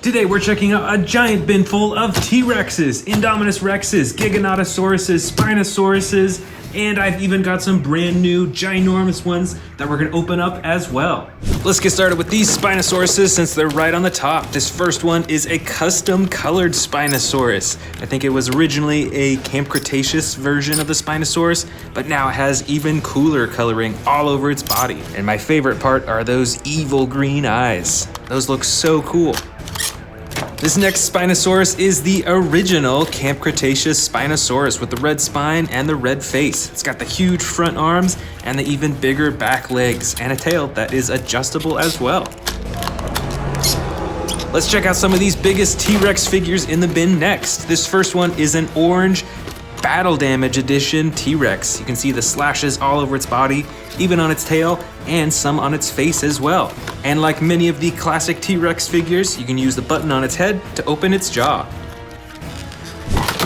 Today we're checking out a giant bin full of T-Rexes, Indominus Rexes, Giganotosauruses, Spinosauruses, and I've even got some brand new ginormous ones that we're gonna open up as well. Let's get started with these Spinosauruses since they're right on the top. This first one is a custom colored Spinosaurus. I think it was originally a Camp Cretaceous version of the Spinosaurus, but now it has even cooler coloring all over its body. And my favorite part are those evil green eyes. Those look so cool. This next Spinosaurus is the original Camp Cretaceous Spinosaurus with the red spine and the red face. It's got the huge front arms and the even bigger back legs and a tail that is adjustable as well. Let's check out some of these biggest T-Rex figures in the bin next. This first one is an orange Battle Damage Edition T-Rex. You can see the slashes all over its body, even on its tail, and some on its face as well. And like many of the classic T-Rex figures, you can use the button on its head to open its jaw.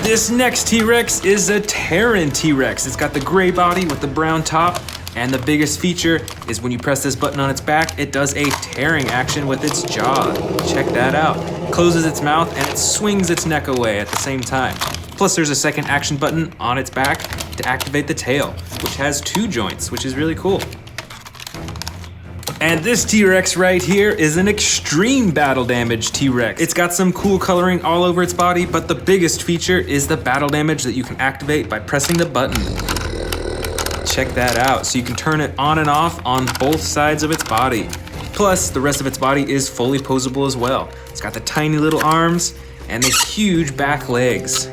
This next T-Rex is a Terran T-Rex. It's got the gray body with the brown top, and the biggest feature is when you press this button on its back, it does a tearing action with its jaw. Check that out. It closes its mouth and it swings its neck away at the same time. Plus there's a second action button on its back to activate the tail, which has 2 joints, which is really cool. And this T-Rex right here is an extreme battle damage T-Rex. It's got some cool coloring all over its body, but the biggest feature is the battle damage that you can activate by pressing the button. Check that out. So you can turn it on and off on both sides of its body. Plus, the rest of its body is fully posable as well. It's got the tiny little arms and the huge back legs.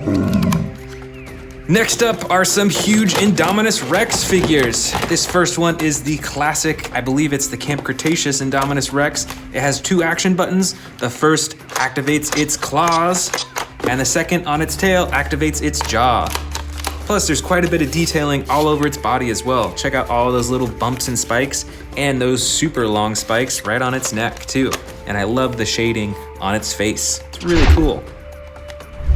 Next up are some huge Indominus Rex figures. This first one is the classic, I believe it's the Camp Cretaceous Indominus Rex. It has 2 action buttons. The first activates its claws, and the second on its tail activates its jaw. Plus there's quite a bit of detailing all over its body as well. Check out all those little bumps and spikes, and those super long spikes right on its neck too. And I love the shading on its face. It's really cool.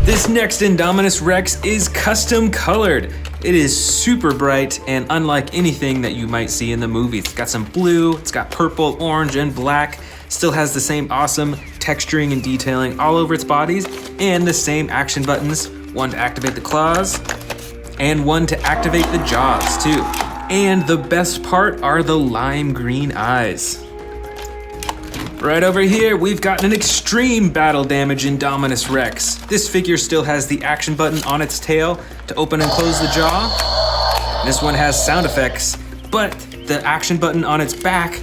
This next Indominus Rex is custom colored. It is super bright and unlike anything that you might see in the movies. It's got some blue, it's got purple, orange, and black. Still has the same awesome texturing and detailing all over its bodies, and the same action buttons, one to activate the claws, and one to activate the jaws too. And the best part are the lime green eyes. Right over here, we've got an extreme battle damage Indominus Rex. This figure still has the action button on its tail to open and close the jaw. This one has sound effects, but the action button on its back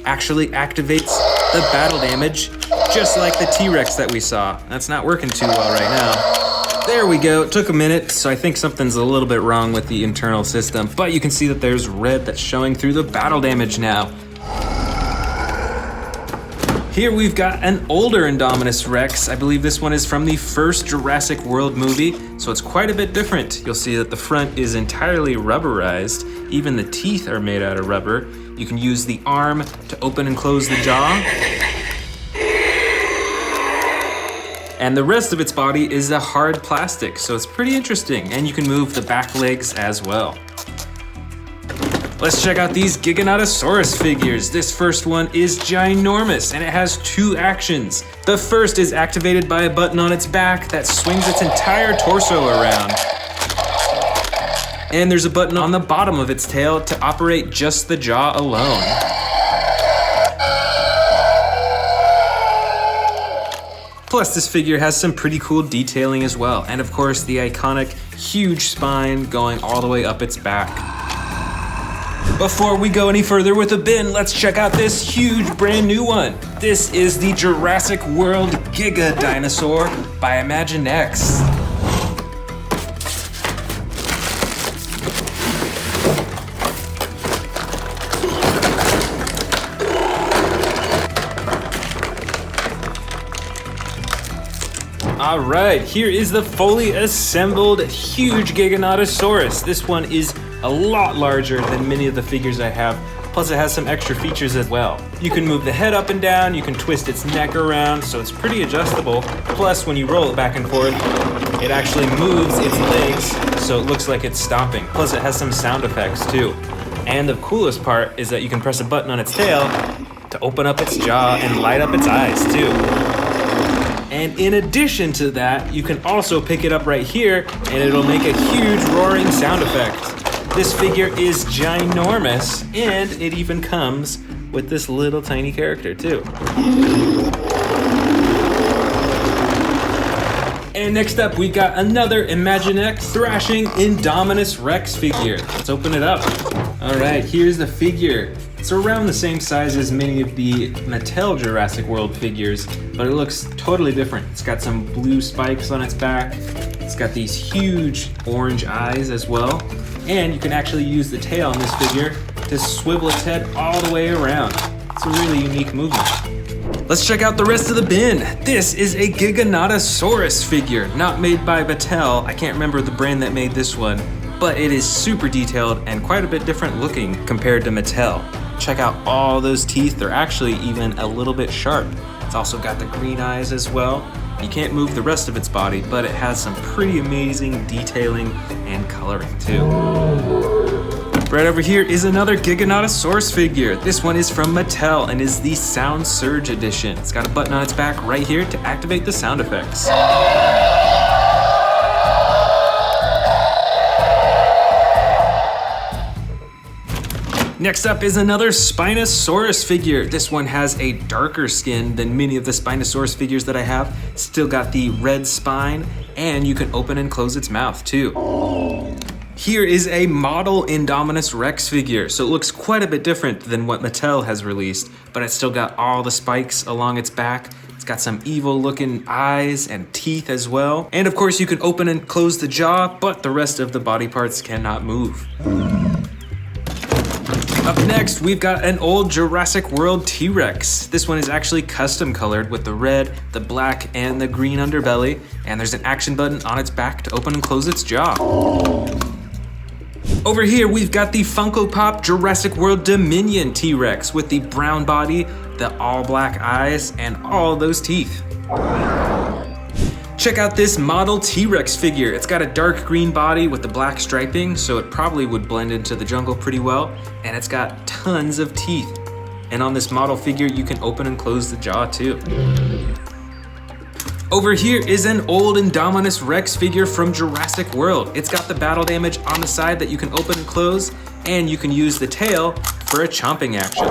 actually activates the battle damage, just like the T-Rex that we saw. That's not working too well right now. There we go, it took a minute, so I think something's a little bit wrong with the internal system, but you can see that there's red that's showing through the battle damage now. Here we've got an older Indominus Rex. I believe this one is from the first Jurassic World movie, so it's quite a bit different. You'll see that the front is entirely rubberized. Even the teeth are made out of rubber. You can use the arm to open and close the jaw. And the rest of its body is a hard plastic, so it's pretty interesting. And you can move the back legs as well. Let's check out these Giganotosaurus figures. This first one is ginormous and it has 2 actions. The first is activated by a button on its back that swings its entire torso around. And there's a button on the bottom of its tail to operate just the jaw alone. Plus this figure has some pretty cool detailing as well. And of course the iconic huge spine going all the way up its back. Before we go any further with the bin, let's check out this huge brand new one. This is the Jurassic World Giga Dinosaur by Imaginext. All right, here is the fully assembled huge Giganotosaurus. This one is a lot larger than many of the figures I have, plus it has some extra features as well. You can move the head up and down, you can twist its neck around, so it's pretty adjustable. Plus, when you roll it back and forth, it actually moves its legs, so it looks like it's stomping. Plus, it has some sound effects too. And the coolest part is that you can press a button on its tail to open up its jaw and light up its eyes too. And in addition to that, you can also pick it up right here and it'll make a huge roaring sound effect. This figure is ginormous and it even comes with this little tiny character too. And next up, we got another Imaginext thrashing Indominus Rex figure. Let's open it up. All right, here's the figure. It's around the same size as many of the Mattel Jurassic World figures, but it looks totally different. It's got some blue spikes on its back. It's got these huge orange eyes as well. And you can actually use the tail on this figure to swivel its head all the way around. It's a really unique movement. Let's check out the rest of the bin. This is a Giganotosauruses figure, not made by Mattel. I can't remember the brand that made this one, but it is super detailed and quite a bit different looking compared to Mattel. Check out all those teeth. They're actually even a little bit sharp. It's also got the green eyes as well. You can't move the rest of its body, but it has some pretty amazing detailing and coloring too. Right over here is another Giganotosaurus figure. This one is from Mattel and is the Sound Surge edition. It's got a button on its back right here to activate the sound effects. Next up is another Spinosaurus figure. This one has a darker skin than many of the Spinosaurus figures that I have. Still got the red spine, and you can open and close its mouth too. Here is a model Indominus Rex figure, so it looks quite a bit different than what Mattel has released, but it's still got all the spikes along its back. It's got some evil looking eyes and teeth as well. And of course you can open and close the jaw, but the rest of the body parts cannot move. Up next, we've got an old Jurassic World T-Rex. This one is actually custom colored with the red, the black, and the green underbelly, and there's an action button on its back to open and close its jaw. Over here, we've got the Funko Pop Jurassic World Dominion T-Rex with the brown body, the all black eyes, and all those teeth. Check out this model T-Rex figure. It's got a dark green body with the black striping, so it probably would blend into the jungle pretty well, and it's got tons of teeth. And on this model figure, you can open and close the jaw too. Over here is an old Indominus Rex figure from Jurassic World. It's got the battle damage on the side that you can open and close, and you can use the tail for a chomping action.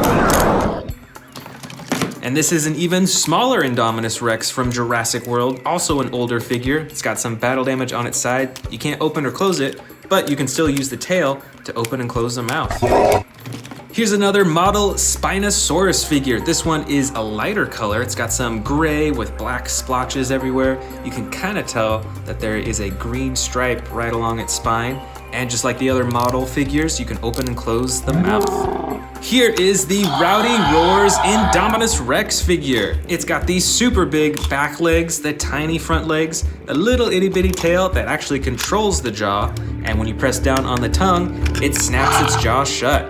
And this is an even smaller Indominus Rex from Jurassic World, also an older figure. It's got some battle damage on its side. You can't open or close it, but you can still use the tail to open and close the mouth. Here's another model Spinosaurus figure. This one is a lighter color. It's got some gray with black splotches everywhere. You can kind of tell that there is a green stripe right along its spine. And just like the other model figures, you can open and close the mouth. Here is the Rowdy Roars Indominus Rex figure. It's got these super big back legs, the tiny front legs, a little itty bitty tail that actually controls the jaw, and when you press down on the tongue, it snaps its jaw shut.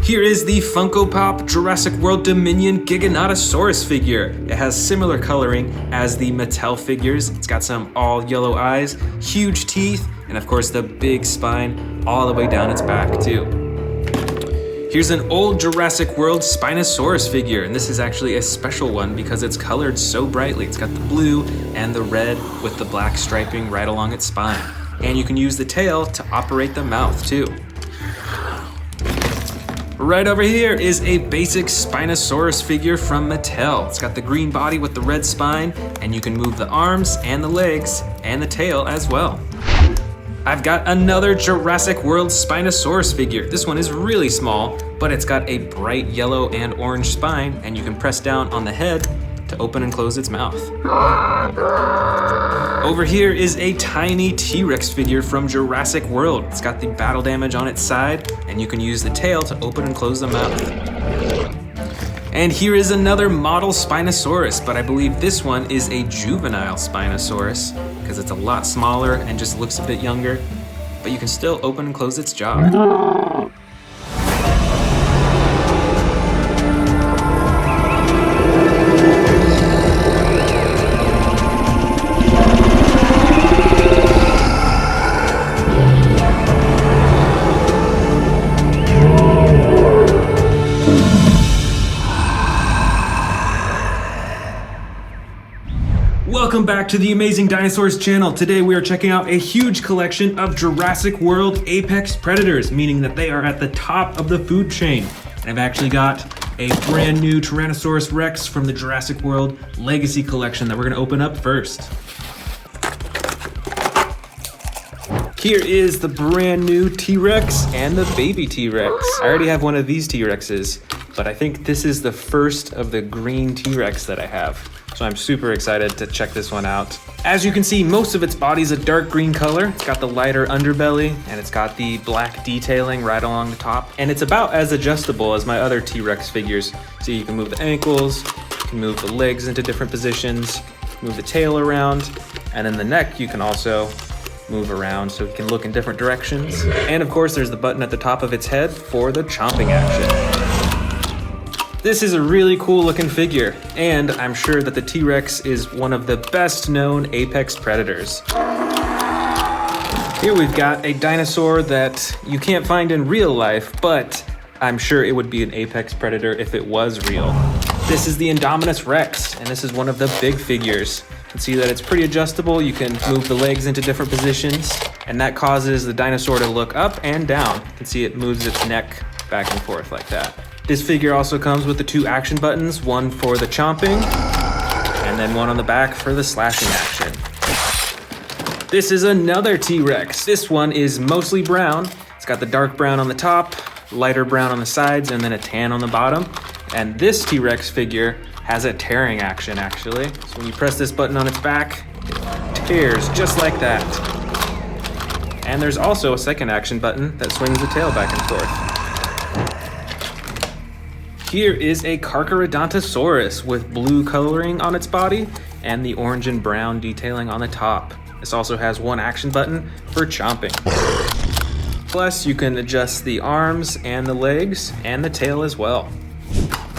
Here is the Funko Pop Jurassic World Dominion Giganotosaurus figure. It has similar coloring as the Mattel figures. It's got some all yellow eyes, huge teeth, and of course the big spine all the way down its back too. Here's an old Jurassic World Spinosaurus figure, and this is actually a special one because it's colored so brightly. It's got the blue and the red with the black striping right along its spine. And you can use the tail to operate the mouth too. Right over here is a basic Spinosaurus figure from Mattel. It's got the green body with the red spine, and you can move the arms and the legs and the tail as well. I've got another Jurassic World Spinosaurus figure. This one is really small, but it's got a bright yellow and orange spine, and you can press down on the head to open and close its mouth. Over here is a tiny T-Rex figure from Jurassic World. It's got the battle damage on its side, and you can use the tail to open and close the mouth. And here is another model Spinosaurus, but I believe this one is a juvenile Spinosaurus because it's a lot smaller and just looks a bit younger, but you can still open and close its jaw. Welcome back to the Amazing Dinosaurs channel. Today we are checking out a huge collection of Jurassic World apex predators, meaning that they are at the top of the food chain. And I've actually got a brand new Tyrannosaurus Rex from the Jurassic World Legacy Collection that we're gonna open up first. Here is the brand new T-Rex and the baby T-Rex. I already have one of these T-Rexes, but I think this is the first of the green T-Rex that I have. So I'm super excited to check this one out. As you can see, most of its body is a dark green color. It's got the lighter underbelly and it's got the black detailing right along the top. And it's about as adjustable as my other T-Rex figures. So you can move the ankles, you can move the legs into different positions, move the tail around, and then the neck you can also move around so it can look in different directions. And of course, there's the button at the top of its head for the chomping action. This is a really cool looking figure, and I'm sure that the T-Rex is one of the best known apex predators. Here we've got a dinosaur that you can't find in real life, but I'm sure it would be an apex predator if it was real. This is the Indominus Rex, and this is one of the big figures. You can see that it's pretty adjustable. You can move the legs into different positions, and that causes the dinosaur to look up and down. You can see it moves its neck back and forth like that. This figure also comes with the two action buttons, one for the chomping, and then one on the back for the slashing action. This is another T-Rex. This one is mostly brown. It's got the dark brown on the top, lighter brown on the sides, and then a tan on the bottom. And this T-Rex figure has a tearing action, actually. So when you press this button on its back, it tears just like that. And there's also a second action button that swings the tail back and forth. Here is a Carcharodontosaurus with blue coloring on its body and the orange and brown detailing on the top. This also has one action button for chomping. Plus, you can adjust the arms and the legs and the tail as well.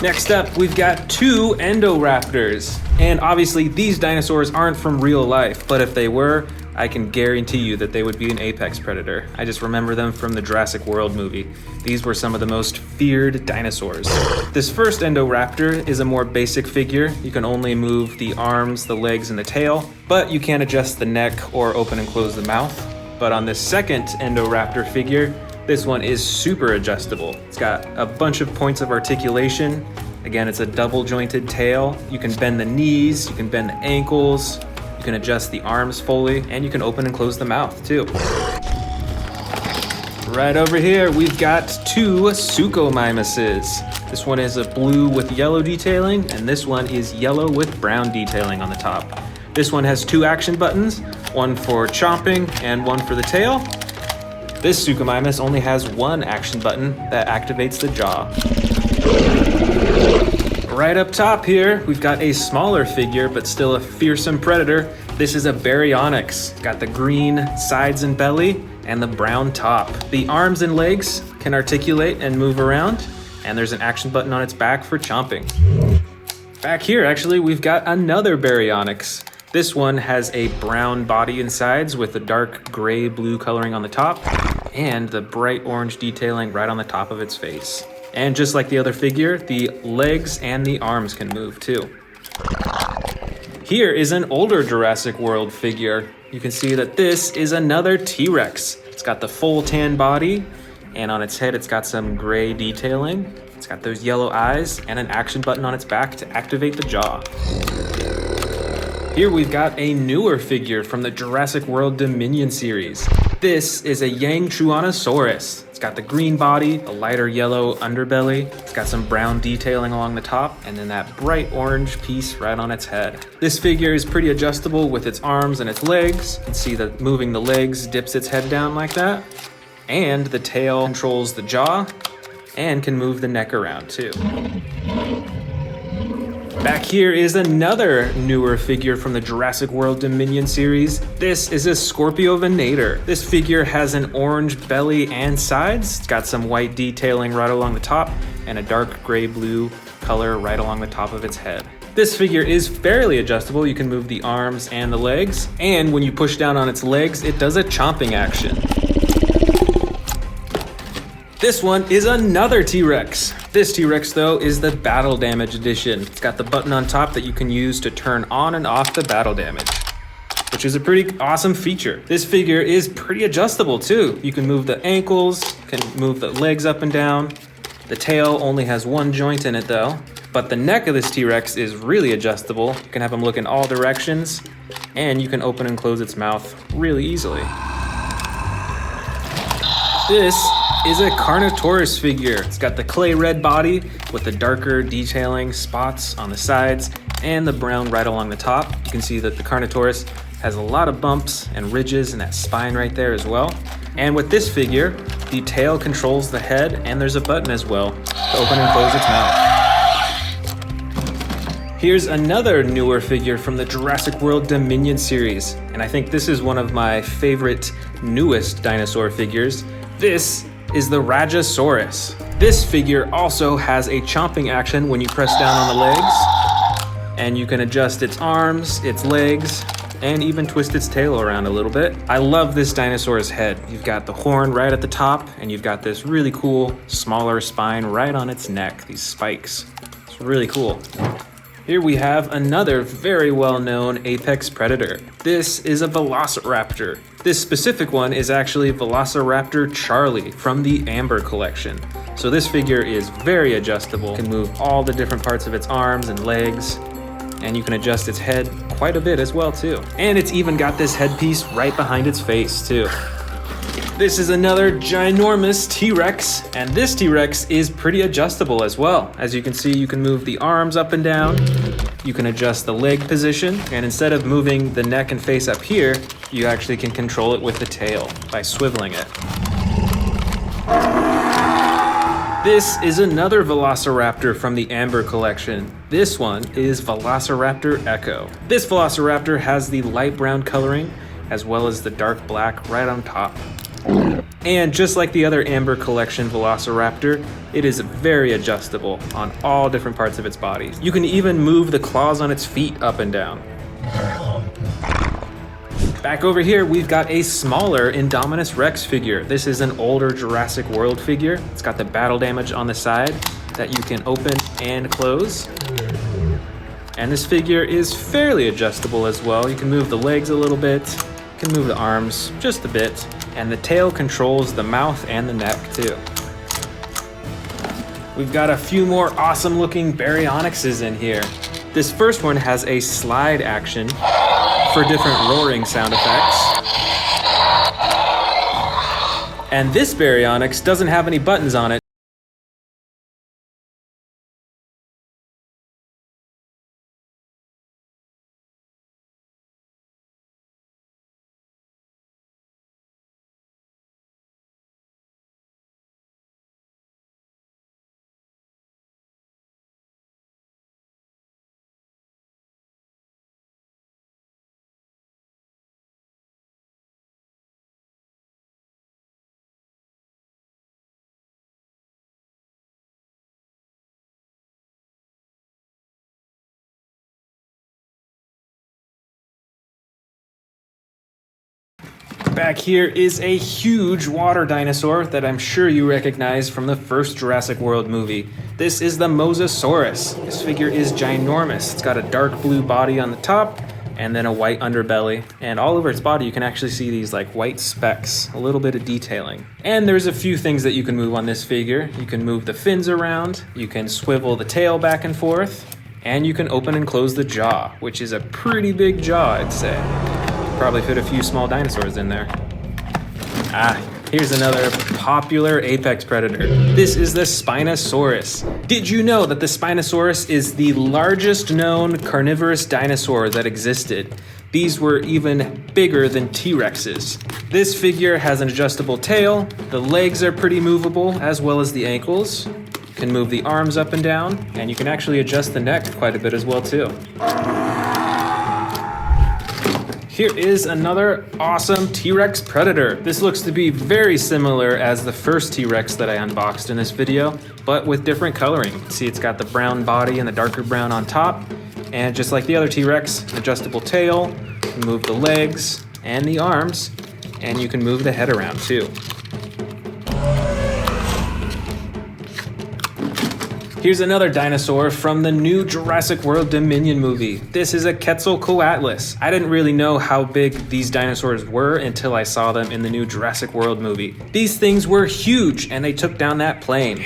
Next up, we've got two Endoraptors. And obviously, these dinosaurs aren't from real life, but if they were, I can guarantee you that they would be an apex predator. I just remember them from the Jurassic World movie. These were some of the most feared dinosaurs. This first Endoraptor is a more basic figure. You can only move the arms, the legs, and the tail, but you can't adjust the neck or open and close the mouth. But on this second Endoraptor figure, this one is super adjustable. It's got a bunch of points of articulation. Again, it's a double jointed tail. You can bend the knees, you can bend the ankles, you can adjust the arms fully, and you can open and close the mouth too. Right over here, we've got two Suchomimuses. This one is a blue with yellow detailing, and this one is yellow with brown detailing on the top. This one has two action buttons, one for chomping and one for the tail. This Suchomimus only has one action button that activates the jaw. Right up top here, we've got a smaller figure, but still a fearsome predator. This is a Baryonyx. It's got the green sides and belly and the brown top. The arms and legs can articulate and move around, and there's an action button on its back for chomping. Back here, actually, we've got another Baryonyx. This one has a brown body and sides with the dark gray-blue coloring on the top and the bright orange detailing right on the top of its face. And just like the other figure, the legs and the arms can move too. Here is an older Jurassic World figure. You can see that this is another T-Rex. It's got the full tan body, and on its head it's got some gray detailing. It's got those yellow eyes and an action button on its back to activate the jaw. Here we've got a newer figure from the Jurassic World Dominion series. This is a Yangchuanosaurus. It's got the green body, a lighter yellow underbelly. It's got some brown detailing along the top, and then that bright orange piece right on its head. This figure is pretty adjustable with its arms and its legs. You can see that moving the legs dips its head down like that. And the tail controls the jaw and can move the neck around too. Back here is another newer figure from the Jurassic World Dominion series. This is a Scorpiovenator. This figure has an orange belly and sides. It's got some white detailing right along the top and a dark gray-blue color right along the top of its head. This figure is fairly adjustable. You can move the arms and the legs, and when you push down on its legs, it does a chomping action. This one is another T-Rex. This T-Rex though is the battle damage edition. It's got the button on top that you can use to turn on and off the battle damage, which is a pretty awesome feature. This figure is pretty adjustable too. You can move the ankles, can move the legs up and down. The tail only has one joint in it though, but the neck of this T-Rex is really adjustable. You can have him look in all directions, and you can open and close its mouth really easily. This is a Carnotaurus figure. It's got the clay red body with the darker detailing spots on the sides and the brown right along the top. You can see that the Carnotaurus has a lot of bumps and ridges and that spine right there as well. And with this figure, the tail controls the head, and there's a button as well to open and close its mouth. Here's another newer figure from the Jurassic World Dominion series, and I think this is one of my favorite newest dinosaur figures. This is the Rajasaurus. This figure also has a chomping action when you press down on the legs, and you can adjust its arms, its legs, and even twist its tail around a little bit. I love this dinosaur's head. You've got the horn right at the top, and you've got this really cool, smaller spine right on its neck, these spikes. It's really cool. Here we have another very well-known apex predator. This is a Velociraptor. This specific one is actually Velociraptor Charlie from the Amber collection. So this figure is very adjustable, can move all the different parts of its arms and legs, and you can adjust its head quite a bit as well too. And it's even got this headpiece right behind its face too. This is another ginormous T-Rex, and this T-Rex is pretty adjustable as well. As you can see, you can move the arms up and down, you can adjust the leg position, and instead of moving the neck and face up here, you actually can control it with the tail by swiveling it. This is another Velociraptor from the Amber collection. This one is Velociraptor Echo. This Velociraptor has the light brown coloring as well as the dark black right on top. And just like the other Amber collection Velociraptor, it is very adjustable on all different parts of its body. You can even move the claws on its feet up and down. Back over here, we've got a smaller Indominus Rex figure. This is an older Jurassic World figure. It's got the battle damage on the side that you can open and close. And this figure is fairly adjustable as well. You can move the legs a little bit, you can move the arms just a bit, and the tail controls the mouth and the neck too. We've got a few more awesome looking Baryonyxes in here. This first one has a slide action for different roaring sound effects. And this Baryonyx doesn't have any buttons on it. Back here is a huge water dinosaur that I'm sure you recognize from the first Jurassic World movie. This is the Mosasaurus. This figure is ginormous. It's got a dark blue body on the top and then a white underbelly. And all over its body you can actually see these like white specks, a little bit of detailing. And there's a few things that you can move on this figure. You can move the fins around, you can swivel the tail back and forth, and you can open and close the jaw, which is a pretty big jaw, I'd say. Probably fit a few small dinosaurs in there. Here's another popular apex predator. This is the Spinosaurus. Did you know that the Spinosaurus is the largest known carnivorous dinosaur that existed? These were even bigger than T-Rexes. This figure has an adjustable tail, the legs are pretty movable, as well as the ankles. You can move the arms up and down, and you can actually adjust the neck quite a bit as well too. Here is another awesome T-Rex predator. This looks to be very similar as the first T-Rex that I unboxed in this video, but with different coloring. You can see it's got the brown body and the darker brown on top, and just like the other T-Rex, adjustable tail, you can move the legs and the arms, and you can move the head around too. Here's another dinosaur from the new Jurassic World Dominion movie. This is a Quetzalcoatlus. I didn't really know how big these dinosaurs were until I saw them in the new Jurassic World movie. These things were huge and they took down that plane.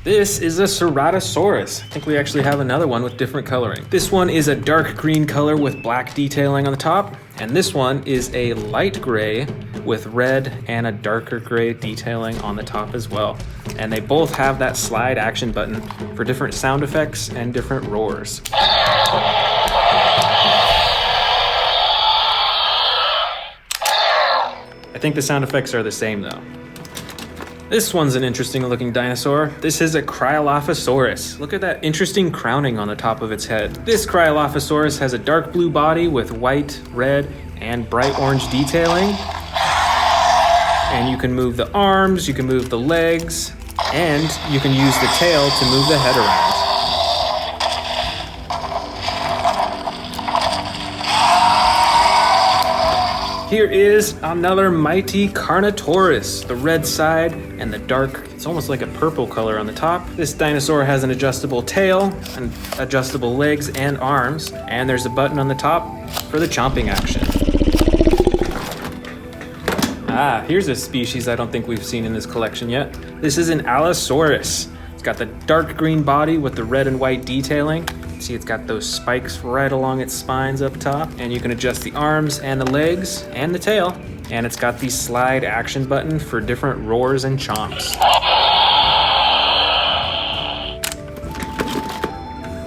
This is a Ceratosaurus. I think we actually have another one with different coloring. This one is a dark green color with black detailing on the top, and this one is a light gray with red and a darker gray detailing on the top as well. And they both have that slide action button for different sound effects and different roars. I think the sound effects are the same though. This one's an interesting looking dinosaur. This is a Cryolophosaurus. Look at that interesting crowning on the top of its head. This Cryolophosaurus has a dark blue body with white, red, and bright orange detailing. And you can move the arms, you can move the legs, and you can use the tail to move the head around. Here is another mighty Carnotaurus, the red side and the dark, it's almost like a purple color on the top. This dinosaur has an adjustable tail and adjustable legs and arms, and there's a button on the top for the chomping action. Here's a species I don't think we've seen in this collection yet. This is an Allosaurus. It's got the dark green body with the red and white detailing. See, it's got those spikes right along its spines up top, and you can adjust the arms and the legs and the tail, and it's got the slide action button for different roars and chomps.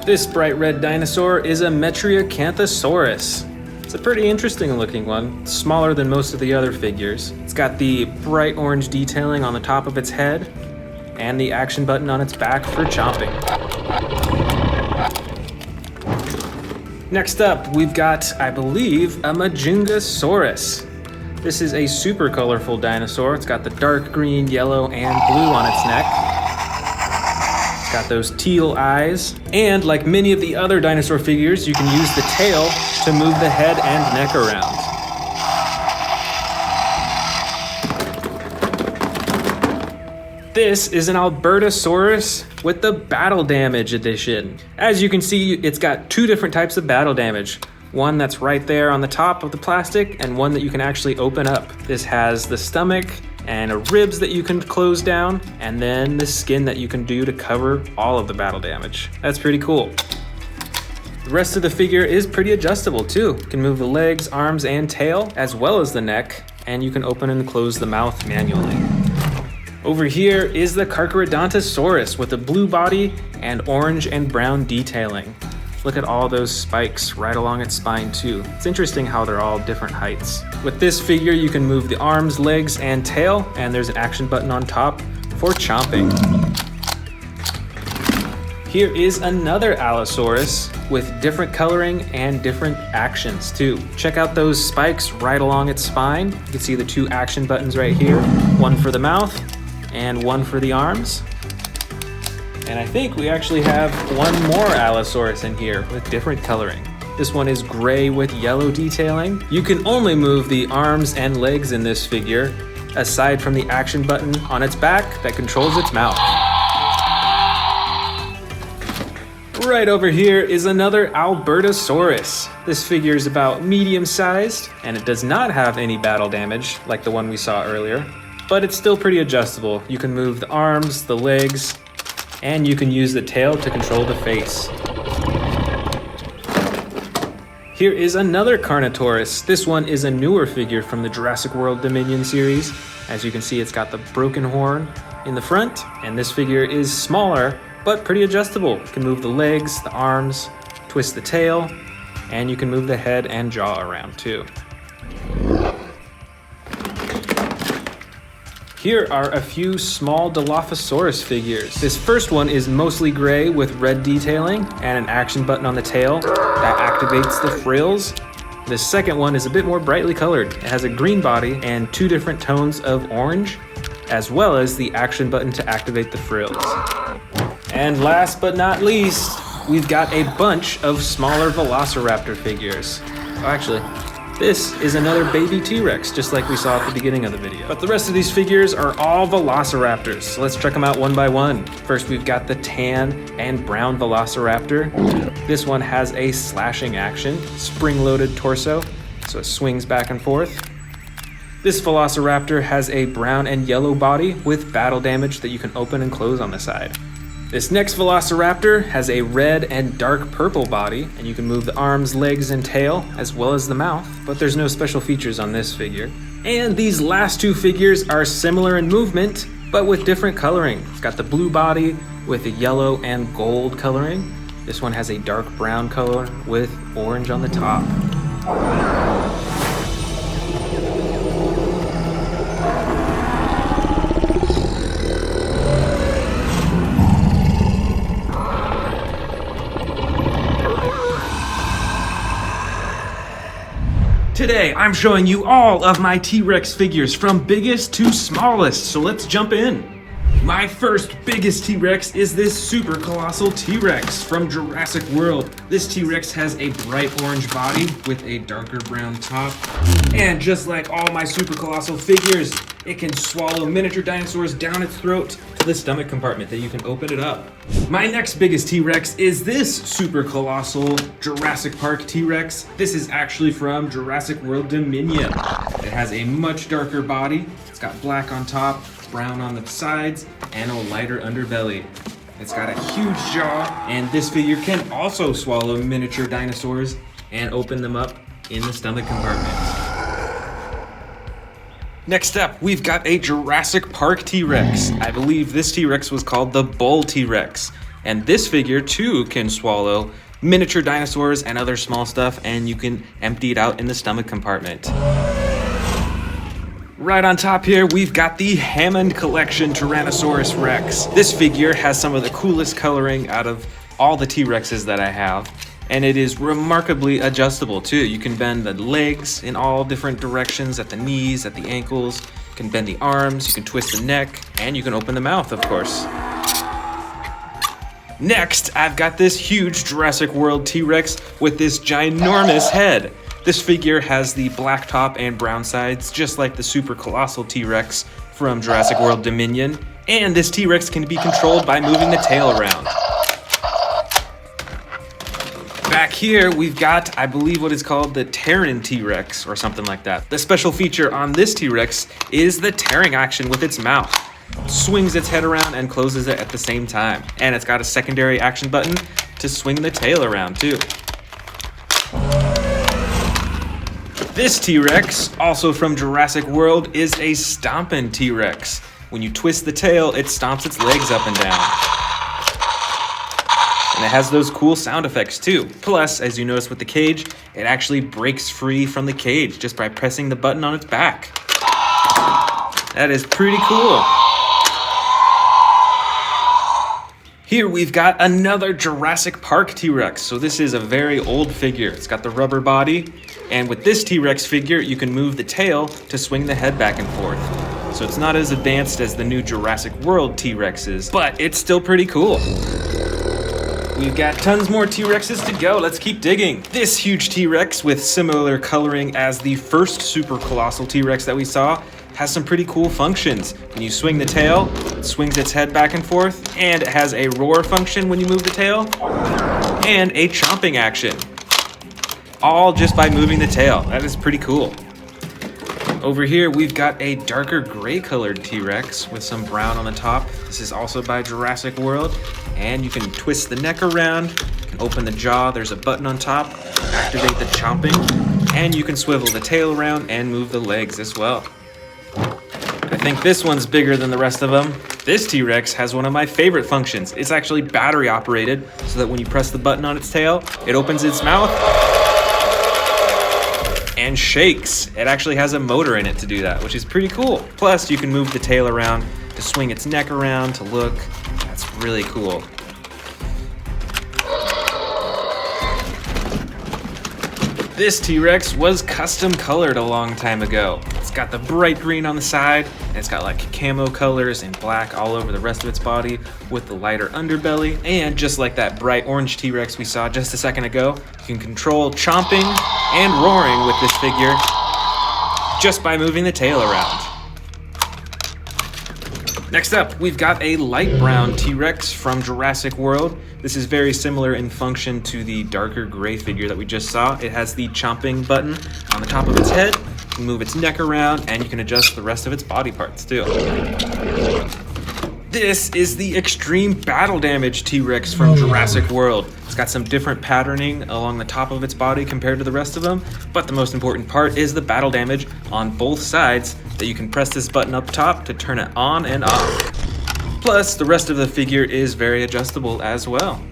This bright red dinosaur is a Metriacanthosaurus. It's a pretty interesting looking one, it's smaller than most of the other figures. It's got the bright orange detailing on the top of its head, and the action button on its back for chomping. Next up, we've got, I believe, a Majungasaurus. This is a super colorful dinosaur. It's got the dark green, yellow, and blue on its neck. It's got those teal eyes. And like many of the other dinosaur figures, you can use the tail to move the head and neck around. This is an Albertosaurus with the Battle Damage edition. As you can see, it's got two different types of battle damage. One that's right there on the top of the plastic, and one that you can actually open up. This has the stomach and ribs that you can close down, and then the skin that you can do to cover all of the battle damage. That's pretty cool. The rest of the figure is pretty adjustable too. You can move the legs, arms, and tail, as well as the neck, and you can open and close the mouth manually. Over here is the Carcharodontosaurus with a blue body and orange and brown detailing. Look at all those spikes right along its spine too. It's interesting how they're all different heights. With this figure, you can move the arms, legs, and tail, and there's an action button on top for chomping. Here is another Allosaurus with different coloring and different actions too. Check out those spikes right along its spine. You can see the two action buttons right here, one for the mouth and one for the arms. And I think we actually have one more Allosaurus in here with different coloring. This one is gray with yellow detailing. You can only move the arms and legs in this figure, aside from the action button on its back that controls its mouth. Right over here is another Albertosaurus. This figure is about medium-sized, and it does not have any battle damage like the one we saw earlier, but it's still pretty adjustable. You can move the arms, the legs, and you can use the tail to control the face. Here is another Carnotaurus. This one is a newer figure from the Jurassic World Dominion series. As you can see, it's got the broken horn in the front, and this figure is smaller, but pretty adjustable. You can move the legs, the arms, twist the tail, and you can move the head and jaw around too. Here are a few small Dilophosaurus figures. This first one is mostly gray with red detailing and an action button on the tail that activates the frills. The second one is a bit more brightly colored. It has a green body and two different tones of orange, as well as the action button to activate the frills. And last but not least, we've got a bunch of smaller Velociraptor figures. Oh, actually, This is another baby T-Rex, just like we saw at the beginning of the video. But the rest of these figures are all Velociraptors, so let's check them out one by one. First, we've got the tan and brown Velociraptor. This one has a slashing action, spring-loaded torso, so it swings back and forth. This Velociraptor has a brown and yellow body with battle damage that you can open and close on the side. This next Velociraptor has a red and dark purple body, and you can move the arms, legs, and tail, as well as the mouth, but there's no special features on this figure. And these last two figures are similar in movement, but with different coloring. It's got the blue body with a yellow and gold coloring. This one has a dark brown color with orange on the top. Today, I'm showing you all of my T-Rex figures from biggest to smallest, so let's jump in. My first biggest T-Rex is this super colossal T-Rex from Jurassic World. This T-Rex has a bright orange body with a darker brown top. And just like all my super colossal figures, it can swallow miniature dinosaurs down its throat to the stomach compartment that you can open it up. My next biggest T-Rex is this super colossal Jurassic Park T-Rex. This is actually from Jurassic World Dominion. It has a much darker body. It's got black on top, brown on the sides, and a lighter underbelly. It's got a huge jaw, and this figure can also swallow miniature dinosaurs and open them up in the stomach compartment. Next up, we've got a Jurassic Park T-Rex. I believe this T-Rex was called the Bull T-Rex. And this figure too can swallow miniature dinosaurs and other small stuff, and you can empty it out in the stomach compartment. Right on top here, we've got the Hammond Collection Tyrannosaurus Rex. This figure has some of the coolest coloring out of all the T-Rexes that I have, and it is remarkably adjustable too. You can bend the legs in all different directions, at the knees, at the ankles. You can bend the arms, you can twist the neck, and you can open the mouth, of course. Next, I've got this huge Jurassic World T-Rex with this ginormous head. This figure has the black top and brown sides, just like the super colossal T-Rex from Jurassic World Dominion. And this T-Rex can be controlled by moving the tail around. Back here, we've got, I believe, what is called the Terran T-Rex or something like that. The special feature on this T-Rex is the tearing action with its mouth. It swings its head around and closes it at the same time. And it's got a secondary action button to swing the tail around too. This T-Rex, also from Jurassic World, is a stompin' T-Rex. When you twist the tail, it stomps its legs up and down. And it has those cool sound effects too. Plus, as you notice with the cage, it actually breaks free from the cage just by pressing the button on its back. That is pretty cool. Here we've got another Jurassic Park T-Rex. So this is a very old figure. It's got the rubber body. And with this T-Rex figure, you can move the tail to swing the head back and forth. So it's not as advanced as the new Jurassic World T-Rexes, but it's still pretty cool. We've got tons more T-Rexes to go. Let's keep digging. This huge T-Rex with similar coloring as the first super colossal T-Rex that we saw has some pretty cool functions. When you swing the tail, it swings its head back and forth, and it has a roar function when you move the tail, and a chomping action. All just by moving the tail. That is pretty cool. Over here, we've got a darker gray colored T-Rex with some brown on the top. This is also by Jurassic World. And you can twist the neck around, you can open the jaw, there's a button on top, activate the chomping, and you can swivel the tail around and move the legs as well. I think this one's bigger than the rest of them. This T-Rex has one of my favorite functions. It's actually battery operated, so that when you press the button on its tail, it opens its mouth and shakes. It actually has a motor in it to do that, which is pretty cool. Plus, you can move the tail around to swing its neck around to look. That's really cool. This T-Rex was custom colored a long time ago. It's got the bright green on the side, and it's got like camo colors and black all over the rest of its body with the lighter underbelly. And just like that bright orange T-Rex we saw just a second ago, you can control chomping and roaring with this figure just by moving the tail around. Next up, we've got a light brown T-Rex from Jurassic World. This is very similar in function to the darker gray figure that we just saw. It has the chomping button on the top of its head. You can move its neck around, and you can adjust the rest of its body parts too. This is the extreme battle damage T-Rex from Jurassic World. It's got some different patterning along the top of its body compared to the rest of them, but the most important part is the battle damage on both sides that you can press this button up top to turn it on and off. Plus, the rest of the figure is very adjustable as well.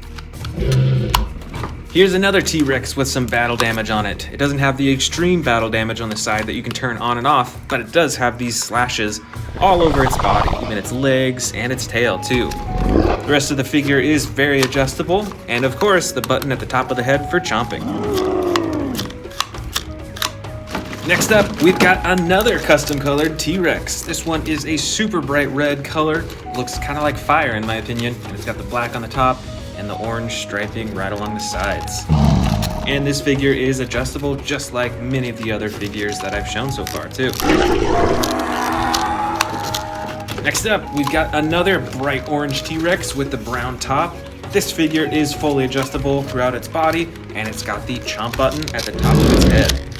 Here's another T-Rex with some battle damage on it. It doesn't have the extreme battle damage on the side that you can turn on and off, but it does have these slashes all over its body, even its legs and its tail too. The rest of the figure is very adjustable, and of course, the button at the top of the head for chomping. Next up, we've got another custom colored T-Rex. This one is a super bright red color. It looks kind of like fire in my opinion, and it's got the black on the top and the orange striping right along the sides. And this figure is adjustable just like many of the other figures that I've shown so far too. Next up, we've got another bright orange T-Rex with the brown top. This figure is fully adjustable throughout its body, and it's got the chomp button at the top of its head.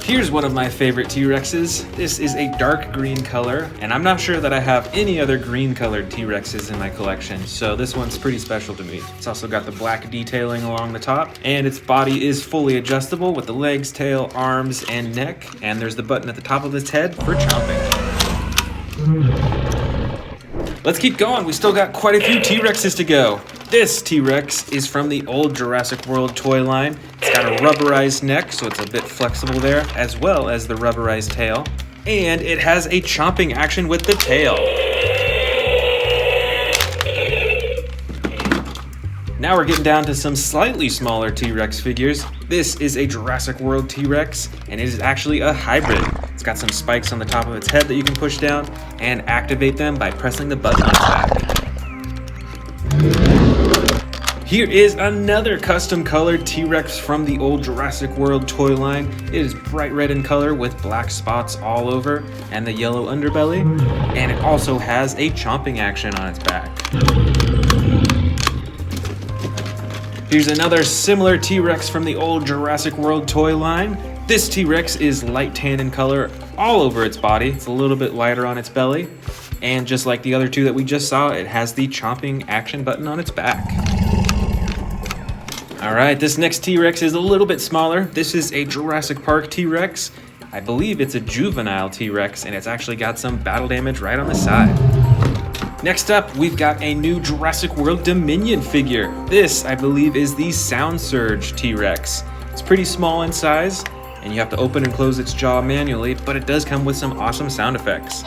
Here's one of my favorite T-Rexes. This is a dark green color, and I'm not sure that I have any other green colored T-Rexes in my collection, so this one's pretty special to me. It's also got the black detailing along the top, and its body is fully adjustable with the legs, tail, arms, and neck, and there's the button at the top of its head for chomping. Let's keep going. We still got quite a few T-Rexes to go. This T-Rex is from the old Jurassic World toy line. It's got a rubberized neck, so it's a bit flexible there, as well as the rubberized tail. And it has a chomping action with the tail. Now we're getting down to some slightly smaller T-Rex figures. This is a Jurassic World T-Rex, and it is actually a hybrid. It's got some spikes on the top of its head that you can push down and activate them by pressing the button on its back. Here is another custom colored T-Rex from the old Jurassic World toy line. It is bright red in color with black spots all over and the yellow underbelly, and it also has a chomping action on its back. Here's another similar T-Rex from the old Jurassic World toy line. This T-Rex is light tan in color all over its body. It's a little bit lighter on its belly, and just like the other two that we just saw, it has the chomping action button on its back. Alright, this next T-Rex is a little bit smaller. This is a Jurassic Park T-Rex. I believe it's a juvenile T-Rex, and it's actually got some battle damage right on the side. Next up, we've got a new Jurassic World Dominion figure. This, I believe, is the Sound Surge T-Rex. It's pretty small in size, and you have to open and close its jaw manually, but it does come with some awesome sound effects.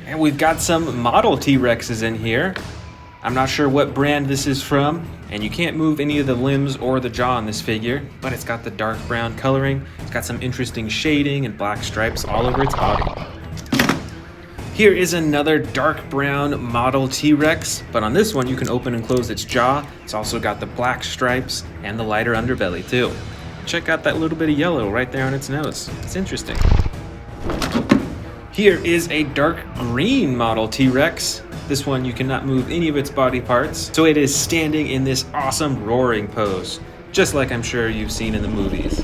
And we've got some model T-Rexes in here. I'm not sure what brand this is from, and you can't move any of the limbs or the jaw on this figure, but it's got the dark brown coloring. It's got some interesting shading and black stripes all over its body. Here is another dark brown model T-Rex, but on this one you can open and close its jaw. It's also got the black stripes and the lighter underbelly too. Check out that little bit of yellow right there on its nose. It's interesting. Here is a dark green model T-Rex. This one you cannot move any of its body parts, so it is standing in this awesome roaring pose, just like I'm sure you've seen in the movies.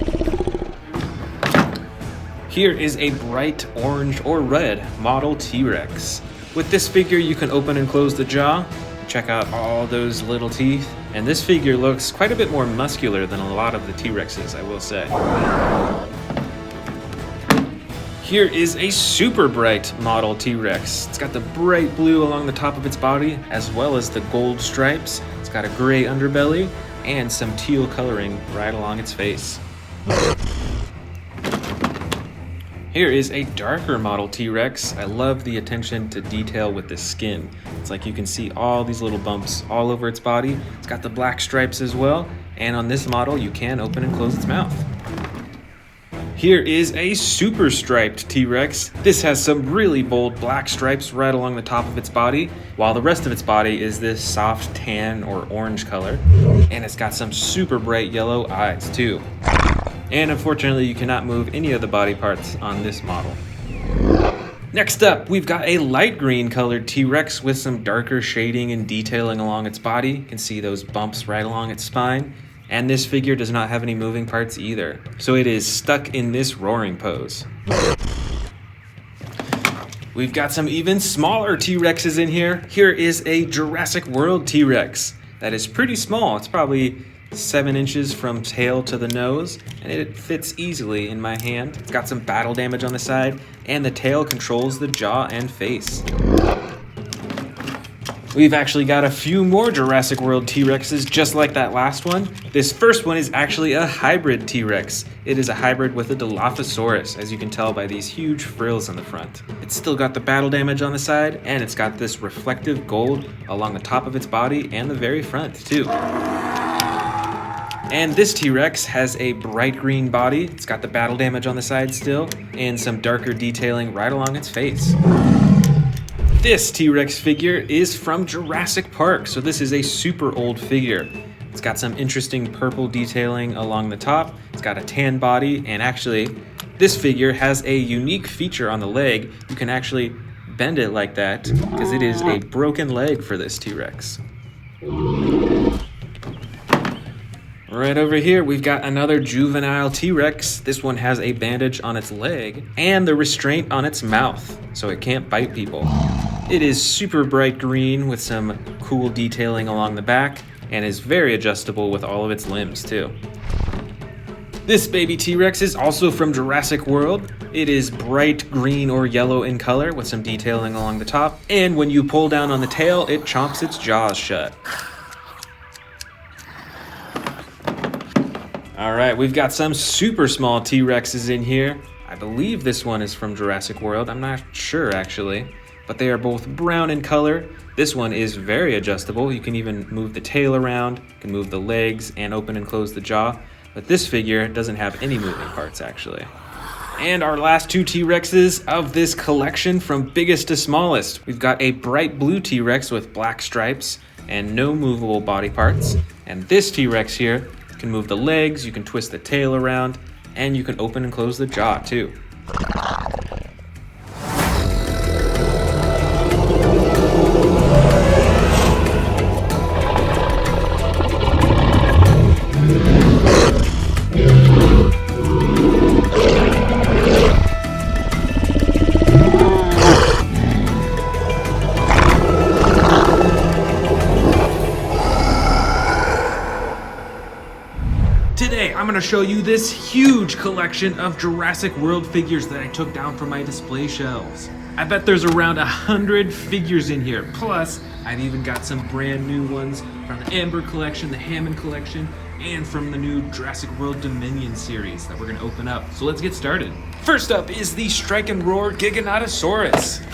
Here is a bright orange or red model T-Rex. With this figure you can open and close the jaw, check out all those little teeth, and this figure looks quite a bit more muscular than a lot of the T-Rexes, I will say. Here is a super bright model T-Rex. It's got the bright blue along the top of its body, as well as the gold stripes. It's got a gray underbelly and some teal coloring right along its face. Here is a darker model T-Rex. I love the attention to detail with the skin. It's like you can see all these little bumps all over its body. It's got the black stripes as well, and on this model you can open and close its mouth. Here is a super striped T-Rex. This has some really bold black stripes right along the top of its body, while the rest of its body is this soft tan or orange color. And it's got some super bright yellow eyes too. And unfortunately, you cannot move any of the body parts on this model. Next up, we've got a light green colored T-Rex with some darker shading and detailing along its body. You can see those bumps right along its spine. And this figure does not have any moving parts either. So it is stuck in this roaring pose. We've got some even smaller T-Rexes in here. Here is a Jurassic World T-Rex that is pretty small. It's probably 7 inches from tail to the nose, and it fits easily in my hand. It's got some battle damage on the side, and the tail controls the jaw and face. We've actually got a few more Jurassic World T-Rexes just like that last one. This first one is actually a hybrid T-Rex. It is a hybrid with a Dilophosaurus, as you can tell by these huge frills on the front. It's still got the battle damage on the side, and it's got this reflective gold along the top of its body and the very front too. And this T-Rex has a bright green body. It's got the battle damage on the side still, and some darker detailing right along its face. This T-Rex figure is from Jurassic Park, so this is a super old figure. It's got some interesting purple detailing along the top. It's got a tan body, and actually, this figure has a unique feature on the leg. You can actually bend it like that, because it is a broken leg for this T-Rex. Right over here, we've got another juvenile T-Rex. This one has a bandage on its leg and the restraint on its mouth, so it can't bite people. It is super bright green with some cool detailing along the back and is very adjustable with all of its limbs too. This baby T-Rex is also from Jurassic World. It is bright green or yellow in color with some detailing along the top, and when you pull down on the tail, it chomps its jaws shut. All right, we've got some super small T-Rexes in here. I believe this one is from Jurassic World. I'm not sure actually, but they are both brown in color. This one is very adjustable. You can even move the tail around, you can move the legs and open and close the jaw. But this figure doesn't have any moving parts actually. And our last two T-Rexes of this collection from biggest to smallest. We've got a bright blue T-Rex with black stripes and no movable body parts. And this T-Rex here, you can move the legs, you can twist the tail around, and you can open and close the jaw too. Today, I'm going to show you this huge collection of Jurassic World figures that I took down from my display shelves. I bet there's around 100 figures in here. Plus, I've even got some brand new ones from the Amber collection, the Hammond collection, and from the new Jurassic World Dominion series that we're going to open up. So let's get started. First up is the Strike and Roar Giganotosauruses.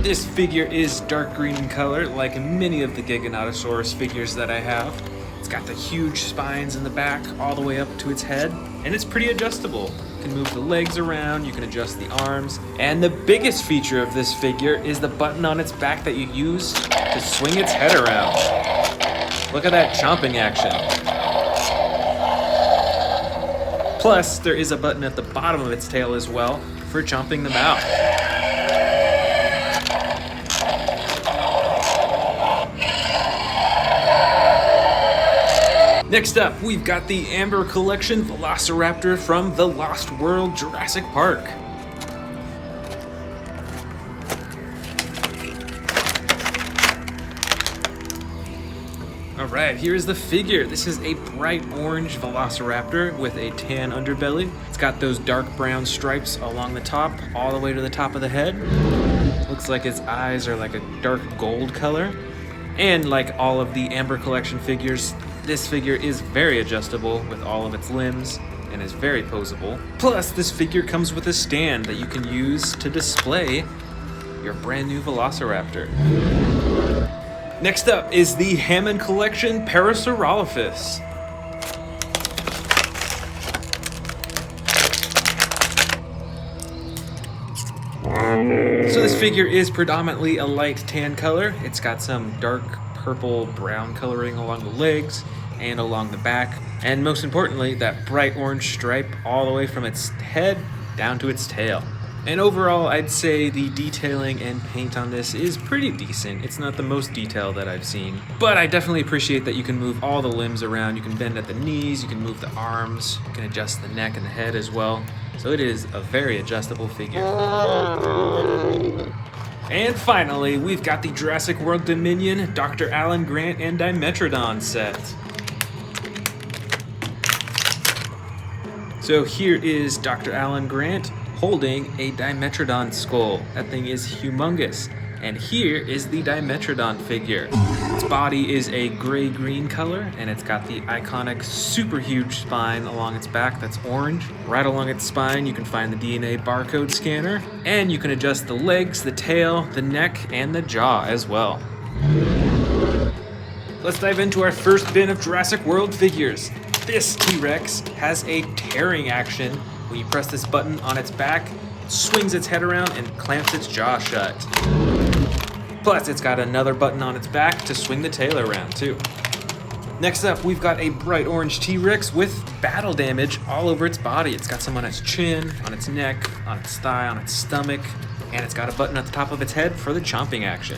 This figure is dark green in color, like many of the Giganotosaurus figures that I have. It's got the huge spines in the back all the way up to its head, and it's pretty adjustable. You can move the legs around, you can adjust the arms, and the biggest feature of this figure is the button on its back that you use to swing its head around. Look at that chomping action. Plus, there is a button at the bottom of its tail as well for chomping the mouth. Next up, we've got the Amber Collection Velociraptor from the Lost World Jurassic Park. Alright, here's the figure. This is a bright orange Velociraptor with a tan underbelly. It's got those dark brown stripes along the top, all the way to the top of the head. Looks like its eyes are like a dark gold color. And like all of the Amber Collection figures, this figure is very adjustable with all of its limbs and is very poseable. Plus, this figure comes with a stand that you can use to display your brand new Velociraptor. Next up is the Hammond Collection Parasaurolophus. So this figure is predominantly a light tan color. It's got some dark purple brown coloring along the legs and along the back, and most importantly, that bright orange stripe all the way from its head down to its tail. And overall, I'd say the detailing and paint on this is pretty decent. It's not the most detailed that I've seen, but I definitely appreciate that you can move all the limbs around. You can bend at the knees, you can move the arms, you can adjust the neck and the head as well. So it is a very adjustable figure. And finally, we've got the Jurassic World Dominion, Dr. Alan Grant and Dimetrodon set. So here is Dr. Alan Grant holding a Dimetrodon skull. That thing is humongous. And here is the Dimetrodon figure. Its body is a gray-green color, and it's got the iconic super huge spine along its back that's orange. Right along its spine, you can find the DNA barcode scanner, and you can adjust the legs, the tail, the neck, and the jaw as well. Let's dive into our first bin of Jurassic World figures. This T-Rex has a tearing action. When you press this button on its back, it swings its head around and clamps its jaw shut. Plus, it's got another button on its back to swing the tail around too. Next up, we've got a bright orange T-Rex with battle damage all over its body. It's got some on its chin, on its neck, on its thigh, on its stomach, and it's got a button at the top of its head for the chomping action.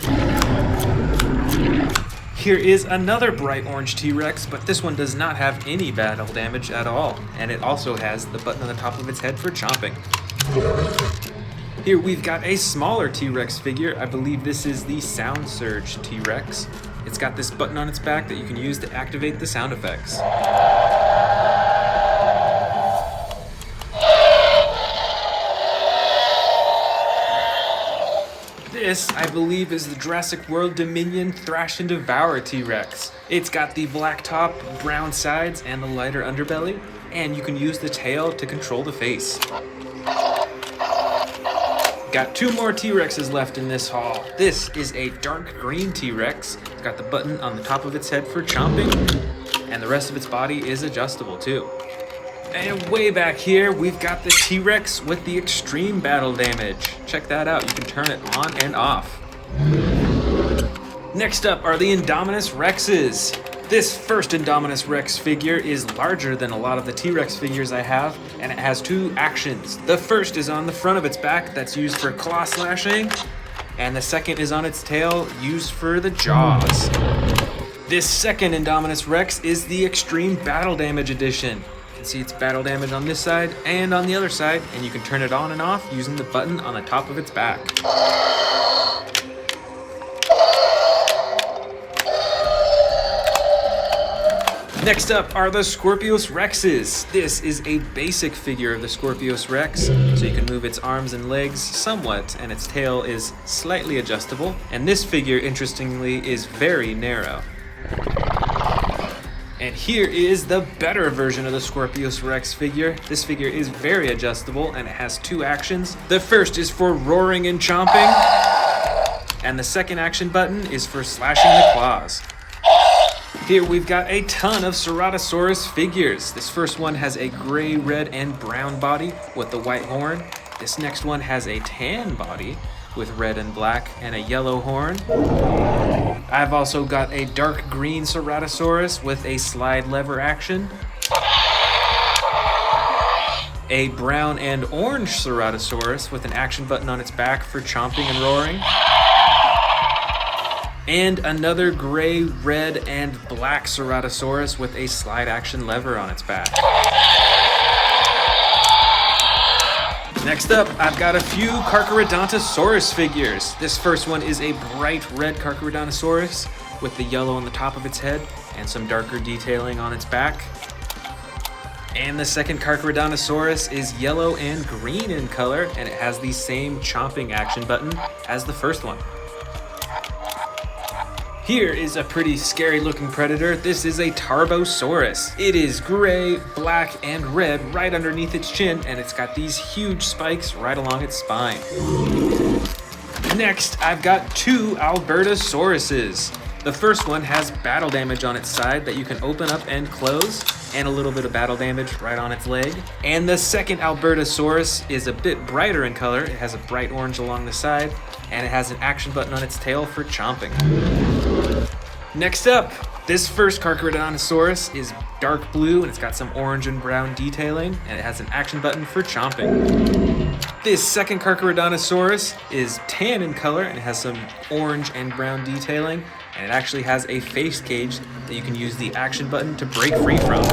Here is another bright orange T-Rex, but this one does not have any battle damage at all, and it also has the button on the top of its head for chomping. Here we've got a smaller T-Rex figure. I believe this is the Sound Surge T-Rex. It's got this button on its back that you can use to activate the sound effects. This, I believe, is the Jurassic World Dominion Thrash and Devour T-Rex. It's got the black top, brown sides, and the lighter underbelly, and you can use the tail to control the face. Got two more T-Rexes left in this haul. This is a dark green T-Rex. It's got the button on the top of its head for chomping, and the rest of its body is adjustable too. And way back here, we've got the T-Rex with the extreme battle damage. Check that out, you can turn it on and off. Next up are the Indominus Rexes. This first Indominus Rex figure is larger than a lot of the T-Rex figures I have, and it has two actions. The first is on the front of its back, that's used for claw slashing, and the second is on its tail, used for the jaws. This second Indominus Rex is the Extreme Battle Damage Edition. You can see its battle damage on this side and on the other side, and you can turn it on and off using the button on the top of its back. Next up are the Scorpius Rexes. This is a basic figure of the Scorpius Rex, so you can move its arms and legs somewhat, and its tail is slightly adjustable. And this figure, interestingly, is very narrow. And here is the better version of the Scorpius Rex figure. This figure is very adjustable, and it has two actions. The first is for roaring and chomping, and the second action button is for slashing the claws. Here we've got a ton of Ceratosaurus figures. This first one has a gray, red, and brown body with the white horn. This next one has a tan body with red and black and a yellow horn. I've also got a dark green Ceratosaurus with a slide lever action. A brown and orange Ceratosaurus with an action button on its back for chomping and roaring. And another gray, red, and black Ceratosaurus with a slide action lever on its back. Next up, I've got a few Carcharodontosaurus figures. This first one is a bright red Carcharodontosaurus with the yellow on the top of its head and some darker detailing on its back. And the second Carcharodontosaurus is yellow and green in color, and it has the same chomping action button as the first one. Here is a pretty scary looking predator. This is a Tarbosaurus. It is gray, black, and red right underneath its chin, and it's got these huge spikes right along its spine. Next, I've got two Albertosauruses. The first one has battle damage on its side that you can open up and close, and a little bit of battle damage right on its leg. And the second Albertosaurus is a bit brighter in color. It has a bright orange along the side, and it has an action button on its tail for chomping. Next up, this first Carcharodontosaurus is dark blue, and it's got some orange and brown detailing, and it has an action button for chomping. This second Carcharodontosaurus is tan in color, and it has some orange and brown detailing, and it actually has a face cage that you can use the action button to break free from.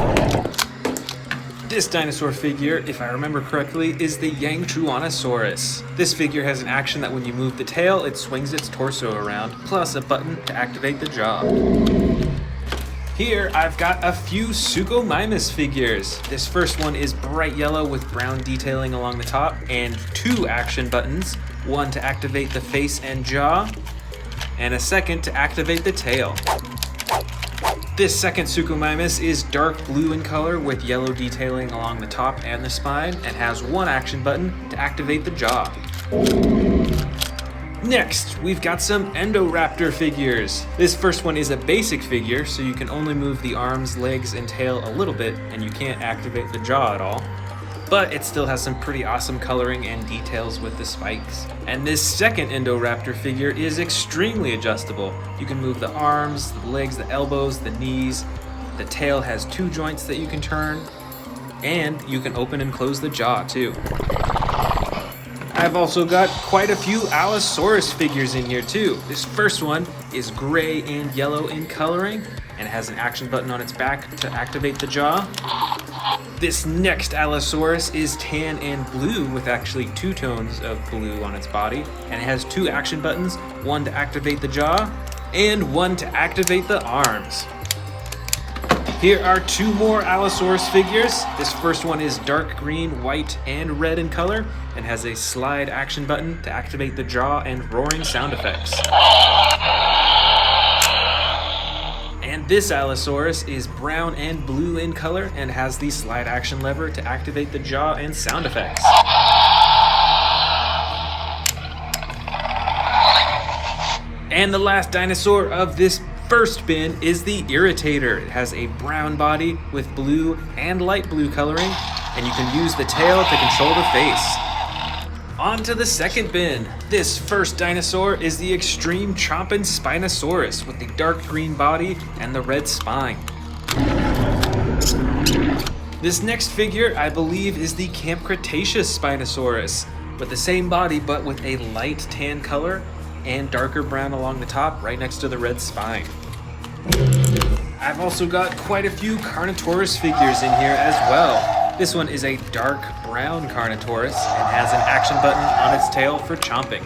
This dinosaur figure, if I remember correctly, is the Yangtruanosaurus. This figure has an action that when you move the tail, it swings its torso around, plus a button to activate the jaw. Here, I've got a few Suchomimus figures. This first one is bright yellow with brown detailing along the top, and 2 action buttons, one to activate the face and jaw, and a second to activate the tail. This second Suchomimus is dark blue in color with yellow detailing along the top and the spine, and has 1 action button to activate the jaw. Next, we've got some Endoraptor figures. This first one is a basic figure, so you can only move the arms, legs, and tail a little bit, and you can't activate the jaw at all. But it still has some pretty awesome coloring and details with the spikes. And this second Endoraptor figure is extremely adjustable. You can move the arms, the legs, the elbows, the knees. The tail has 2 joints that you can turn, and you can open and close the jaw too. I've also got quite a few Allosaurus figures in here too. This first one is gray and yellow in coloring, and has an action button on its back to activate the jaw. This next Allosaurus is tan and blue with actually 2 tones of blue on its body, and it has 2 action buttons, one to activate the jaw and one to activate the arms. Here are 2 more Allosaurus figures. This first one is dark green, white, and red in color, and has a slide action button to activate the jaw and roaring sound effects. And this Allosaurus is brown and blue in color, and has the slide action lever to activate the jaw and sound effects. And the last dinosaur of this first bin is the Irritator. It has a brown body with blue and light blue coloring, and you can use the tail to control the face. On to the second bin. This first dinosaur is the Extreme Chompin' Spinosaurus with the dark green body and the red spine. This next figure, I believe, is the Camp Cretaceous Spinosaurus with the same body but with a light tan color and darker brown along the top right next to the red spine. I've also got quite a few Carnotaurus figures in here as well. This one is a dark brown Carnotaurus and has an action button on its tail for chomping.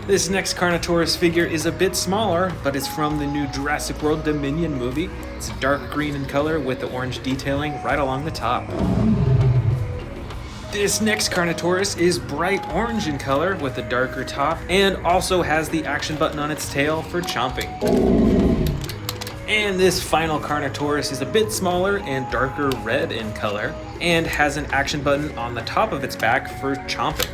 This next Carnotaurus figure is a bit smaller, but it's from the new Jurassic World Dominion movie. It's dark green in color with the orange detailing right along the top. This next Carnotaurus is bright orange in color with a darker top, and also has the action button on its tail for chomping. And this final Carnotaurus is a bit smaller and darker red in color, and has an action button on the top of its back for chomping.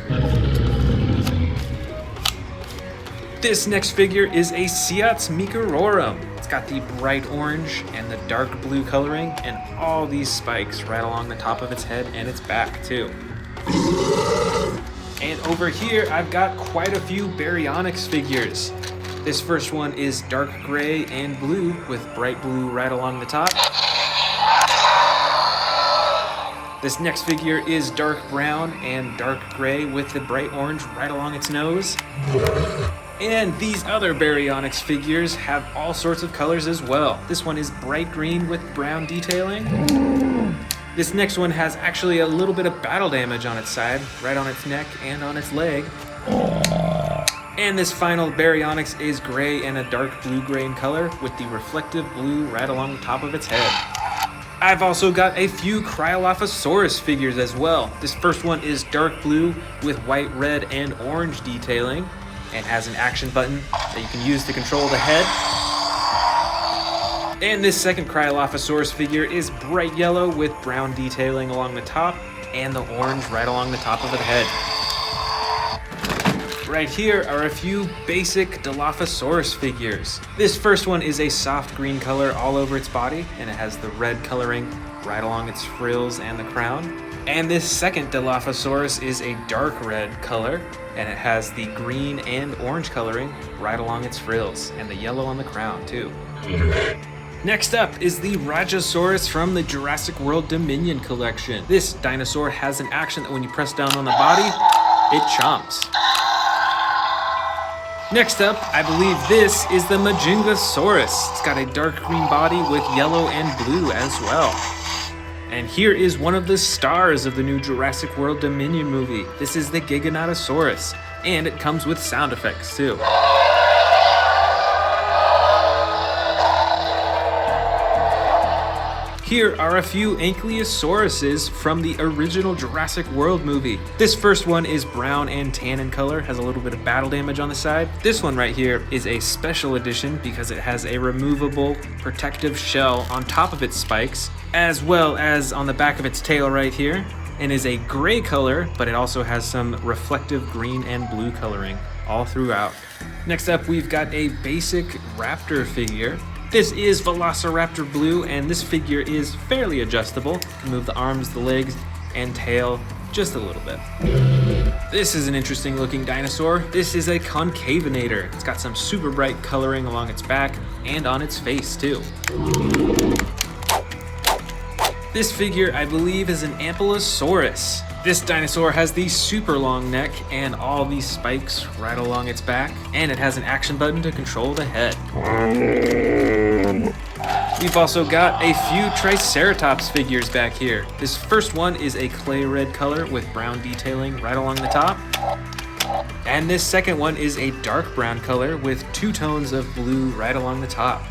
This next figure is a Seats Microrum. It's got the bright orange and the dark blue coloring, and all these spikes right along the top of its head and its back too. And over here, I've got quite a few Baryonyx figures. This first one is dark gray and blue with bright blue right along the top. This next figure is dark brown and dark gray with the bright orange right along its nose. And these other Baryonyx figures have all sorts of colors as well. This one is bright green with brown detailing. This next one has actually a little bit of battle damage on its side, right on its neck and on its leg. And this final Baryonyx is gray and a dark blue-gray in color with the reflective blue right along the top of its head. I've also got a few Cryolophosaurus figures as well. This first one is dark blue with white, red, and orange detailing, and has an action button that you can use to control the head. And this second Cryolophosaurus figure is bright yellow with brown detailing along the top and the orange right along the top of the head. Right here are a few basic Dilophosaurus figures. This first one is a soft green color all over its body, and it has the red coloring right along its frills and the crown. And this second Dilophosaurus is a dark red color, and it has the green and orange coloring right along its frills, and the yellow on the crown too. Next up is the Rajasaurus from the Jurassic World Dominion collection. This dinosaur has an action that when you press down on the body, it chomps. Next up, I believe this is the Majungasaurus. It's got a dark green body with yellow and blue as well. And here is one of the stars of the new Jurassic World Dominion movie. This is the Giganotosauruses, and it comes with sound effects too. Here are a few Ankylosauruses from the original Jurassic World movie. This first one is brown and tan in color, has a little bit of battle damage on the side. This one right here is a special edition because it has a removable protective shell on top of its spikes, as well as on the back of its tail right here, and is a gray color, but it also has some reflective green and blue coloring all throughout. Next up, we've got a basic raptor figure. This is Velociraptor Blue, and this figure is fairly adjustable. Move the arms, the legs, and tail just a little bit. This is an interesting looking dinosaur. This is a Concavinator. It's got some super bright coloring along its back and on its face too. This figure, I believe, is an Ankylosaurus. This dinosaur has the super long neck and all these spikes right along its back, and it has an action button to control the head. We've also got a few Triceratops figures back here. This first one is a clay red color with brown detailing right along the top. And this second one is a dark brown color with two tones of blue right along the top.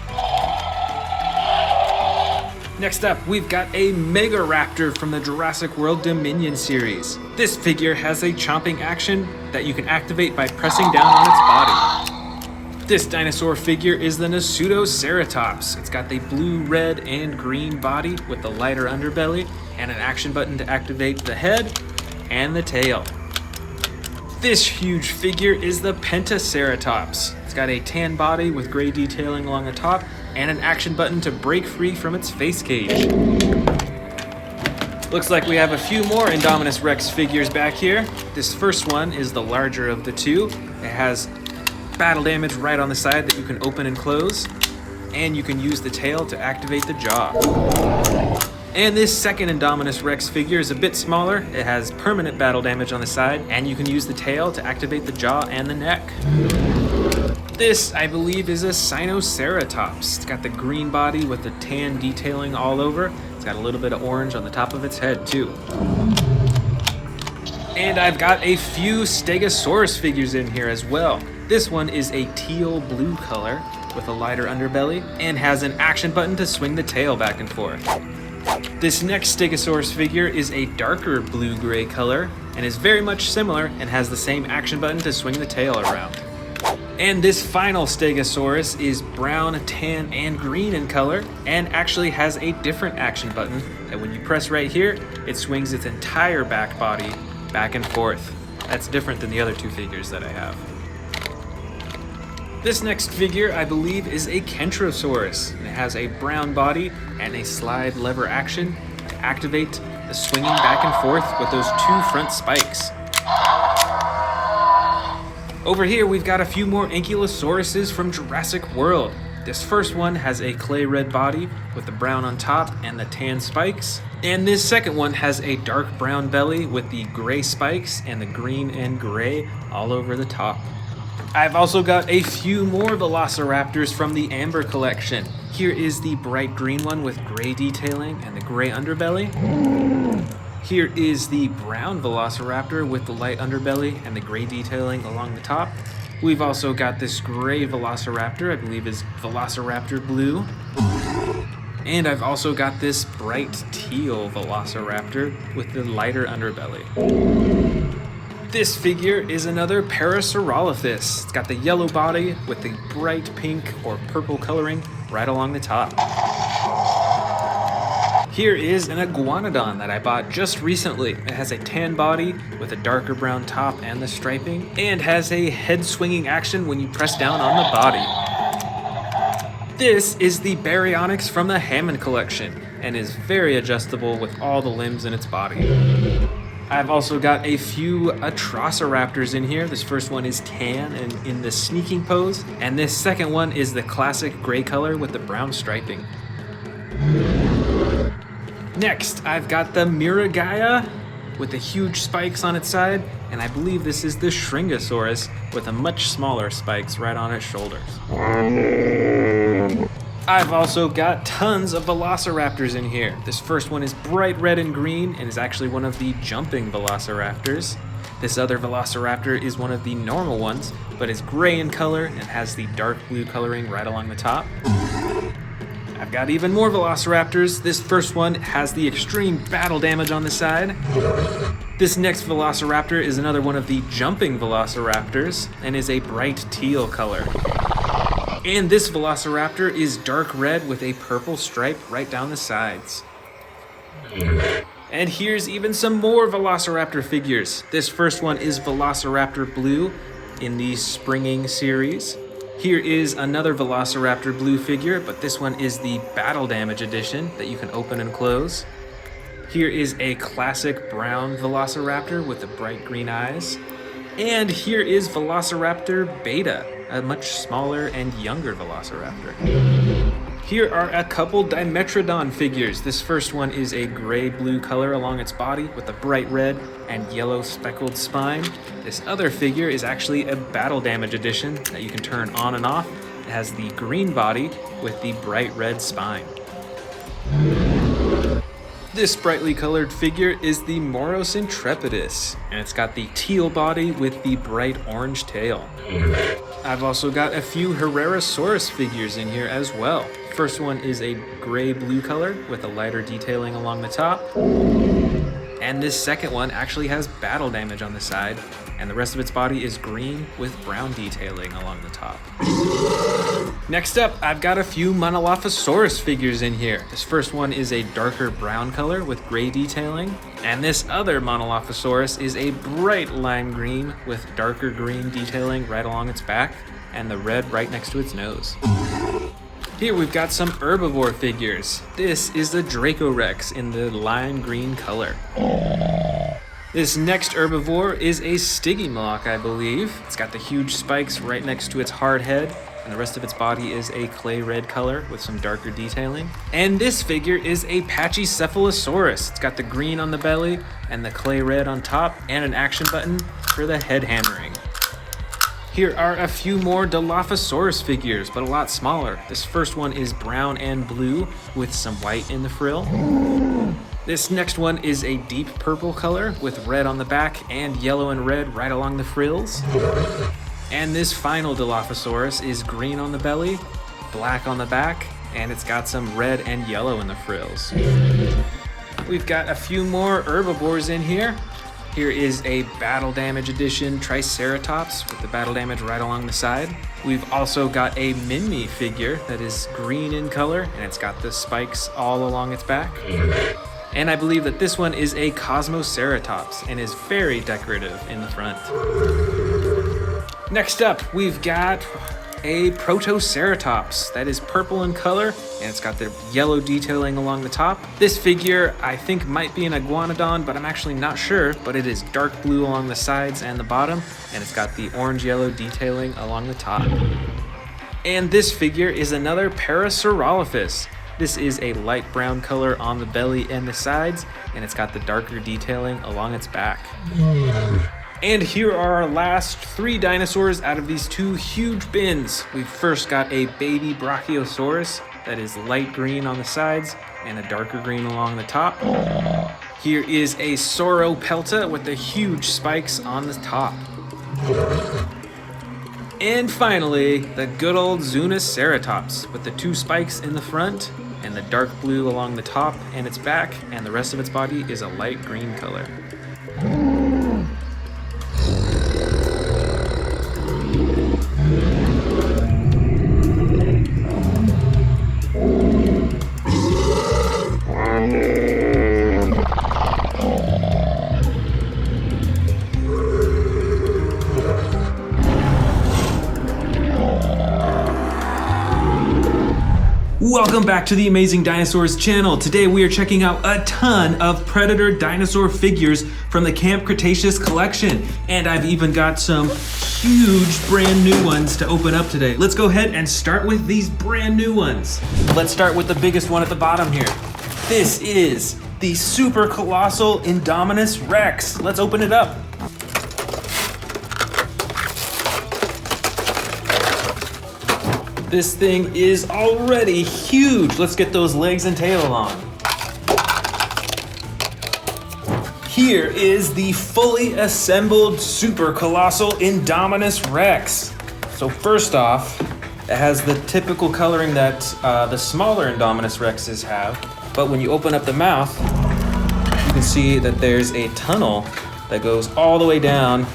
Next up, we've got a Megaraptor from the Jurassic World Dominion series. This figure has a chomping action that you can activate by pressing down on its body. This dinosaur figure is the Pseudoceratops. It's got the blue, red, and green body with the lighter underbelly and an action button to activate the head and the tail. This huge figure is the Pentaceratops. It's got a tan body with gray detailing along the top and an action button to break free from its face cage. Looks like we have a few more Indominus Rex figures back here. This first one is the larger of the two. It has battle damage right on the side that you can open and close, and you can use the tail to activate the jaw. And this second Indominus Rex figure is a bit smaller. It has permanent battle damage on the side, and you can use the tail to activate the jaw and the neck. This, I believe, is a Spinosaurus. It's got the green body with the tan detailing all over. It's got a little bit of orange on the top of its head, too. And I've got a few Stegosaurus figures in here as well. This one is a teal blue color with a lighter underbelly and has an action button to swing the tail back and forth. This next Stegosaurus figure is a darker blue-gray color and is very much similar and has the same action button to swing the tail around. And this final Stegosaurus is brown, tan, and green in color, and actually has a different action button that when you press right here, it swings its entire back body back and forth. That's different than the other two figures that I have. This next figure, I believe, is a Kentrosaurus, and it has a brown body and a slide lever action to activate the swinging back and forth with those two front spikes. Over here, we've got a few more Ankylosauruses from Jurassic World. This first one has a clay red body with the brown on top and the tan spikes. And this second one has a dark brown belly with the gray spikes and the green and gray all over the top. I've also got a few more Velociraptors from the Amber collection. Here is the bright green one with gray detailing and the gray underbelly. Here is the brown Velociraptor with the light underbelly and the gray detailing along the top. We've also got this gray Velociraptor, I believe is Velociraptor Blue. And I've also got this bright teal Velociraptor with the lighter underbelly. This figure is another Parasaurolophus. It's got the yellow body with the bright pink or purple coloring right along the top. Here is an iguanodon that I bought just recently. It has a tan body with a darker brown top and the striping, and has a head swinging action when you press down on the body. This is the Baryonyx from the Hammond collection, and is very adjustable with all the limbs in its body. I've also got a few Atrociraptors in here. This first one is tan and in the sneaking pose, and this second one is the classic gray color with the brown striping. Next, I've got the Miragaia with the huge spikes on its side, and I believe this is the Shringosaurus with the much smaller spikes right on its shoulders. I've also got tons of Velociraptors in here. This first one is bright red and green and is actually one of the jumping Velociraptors. This other Velociraptor is one of the normal ones, but is gray in color and has the dark blue coloring right along the top. I've got even more Velociraptors. This first one has the extreme battle damage on the side. This next Velociraptor is another one of the jumping Velociraptors and is a bright teal color. And this Velociraptor is dark red with a purple stripe right down the sides. And here's even some more Velociraptor figures. This first one is Velociraptor Blue in the Springing series. Here is another Velociraptor Blue figure, but this one is the Battle Damage edition that you can open and close. Here is a classic brown Velociraptor with the bright green eyes. And here is Velociraptor Beta, a much smaller and younger Velociraptor. Here are a couple Dimetrodon figures. This first one is a gray-blue color along its body with a bright red and yellow speckled spine. This other figure is actually a Battle Damage edition that you can turn on and off. It has the green body with the bright red spine. This brightly colored figure is the Moros Intrepidus, and it's got the teal body with the bright orange tail. I've also got a few Herrerasaurus figures in here as well. First one is a gray-blue color with a lighter detailing along the top. And this second one actually has battle damage on the side, and the rest of its body is green with brown detailing along the top. Next up, I've got a few Monolophosaurus figures in here. This first one is a darker brown color with gray detailing, and this other Monolophosaurus is a bright lime green with darker green detailing right along its back, and the red right next to its nose. Here we've got some herbivore figures. This is the Dracorex in the lime green color. This next herbivore is a Stygimoloch, I believe. It's got the huge spikes right next to its hard head, and the rest of its body is a clay red color with some darker detailing. And this figure is a Pachycephalosaurus. It's got the green on the belly and the clay red on top, and an action button for the head hammering. Here are a few more Dilophosaurus figures, but a lot smaller. This first one is brown and blue with some white in the frill. This next one is a deep purple color with red on the back and yellow and red right along the frills. And this final Dilophosaurus is green on the belly, black on the back, and it's got some red and yellow in the frills. We've got a few more herbivores in here. Here is a Battle Damage Edition Triceratops with the battle damage right along the side. We've also got a Minmi figure that is green in color, and it's got the spikes all along its back. And I believe that this one is a Cosmoceratops and is very decorative in the front. Next up, we've got a Protoceratops that is purple in color, and it's got the yellow detailing along the top. This figure I think might be an iguanodon, but I'm actually not sure, but it is dark blue along the sides and the bottom, and it's got the orange-yellow detailing along the top. And this figure is another Parasaurolophus. This is a light brown color on the belly and the sides, and it's got the darker detailing along its back. And here are our last 3 dinosaurs out of these 2 huge bins. We've first got a baby Brachiosaurus that is light green on the sides and a darker green along the top. Here is a Sauropelta with the huge spikes on the top. And finally, the good old Zunoceratops with the 2 spikes in the front and the dark blue along the top and its back, and the rest of its body is a light green color. Welcome back to the Amazing Dinosaurs channel. Today we are checking out a ton of Predator dinosaur figures from the Camp Cretaceous collection. And I've even got some huge brand new ones to open up today. Let's go ahead and start with these brand new ones. Let's start with the biggest one at the bottom here. This is the super colossal Indominus Rex. Let's open it up. This thing is already huge. Let's get those legs and tail on. Here is the fully assembled super colossal Indominus Rex. So first off, it has the typical coloring that the smaller Indominus Rexes have. But when you open up the mouth, you can see that there's a tunnel that goes all the way down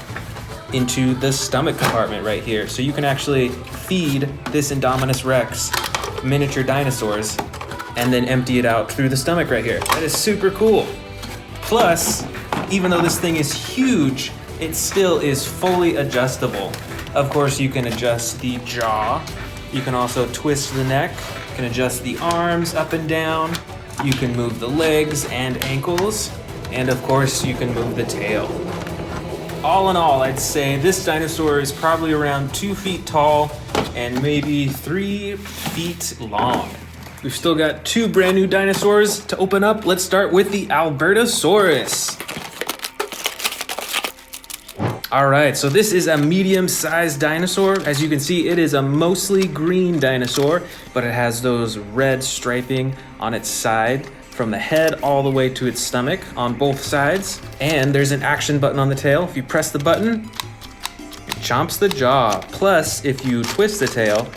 into the stomach compartment right here. So you can actually feed this Indominus Rex miniature dinosaurs and then empty it out through the stomach right here. That is super cool. Plus, even though this thing is huge, it still is fully adjustable. Of course, you can adjust the jaw. You can also twist the neck. You can adjust the arms up and down. You can move the legs and ankles. And of course, you can move the tail. All in all, I'd say this dinosaur is probably around 2 feet tall and maybe 3 feet long. We've still got 2 brand new dinosaurs to open up. Let's start with the Albertosaurus. All right, so this is a medium-sized dinosaur. As you can see, it is a mostly green dinosaur, but it has those red striping on its side from the head all the way to its stomach on both sides. And there's an action button on the tail. If you press the button, it chomps the jaw. Plus, if you twist the tail,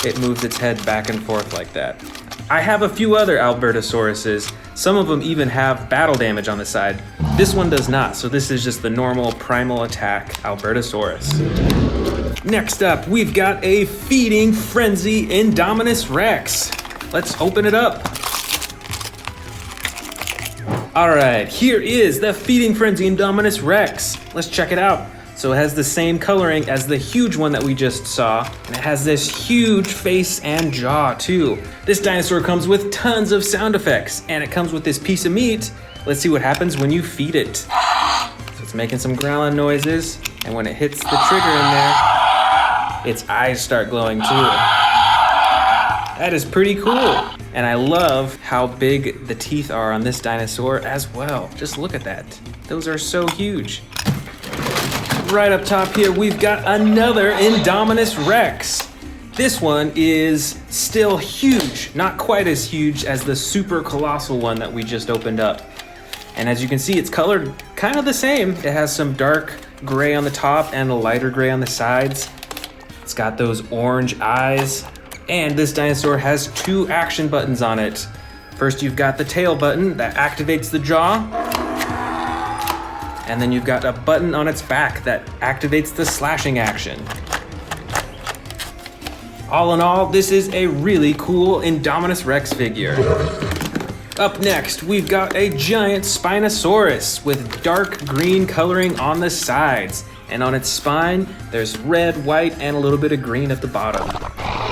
it moves its head back and forth like that. I have a few other Albertosauruses. Some of them even have battle damage on the side. This one does not, so this is just the normal primal attack Albertosaurus. Next up, we've got a feeding frenzy Indominus Rex. Let's open it up. All right, here is the Feeding Frenzy Indominus Rex. Let's check it out. So it has the same coloring as the huge one that we just saw, and it has this huge face and jaw too. This dinosaur comes with tons of sound effects, and it comes with this piece of meat. Let's see what happens when you feed it. So it's making some growling noises, and when it hits the trigger in there, its eyes start glowing too. That is pretty cool. And I love how big the teeth are on this dinosaur as well. Just look at that. Those are so huge. Right up top here, we've got another Indominus Rex. This one is still huge, not quite as huge as the super colossal one that we just opened up. And as you can see, it's colored kind of the same. It has some dark gray on the top and a lighter gray on the sides. It's got those orange eyes. And this dinosaur has 2 action buttons on it. First, you've got the tail button that activates the jaw. And then you've got a button on its back that activates the slashing action. All in all, this is a really cool Indominus Rex figure. Up next, we've got a giant Spinosaurus with dark green coloring on the sides. And on its spine, there's red, white, and a little bit of green at the bottom.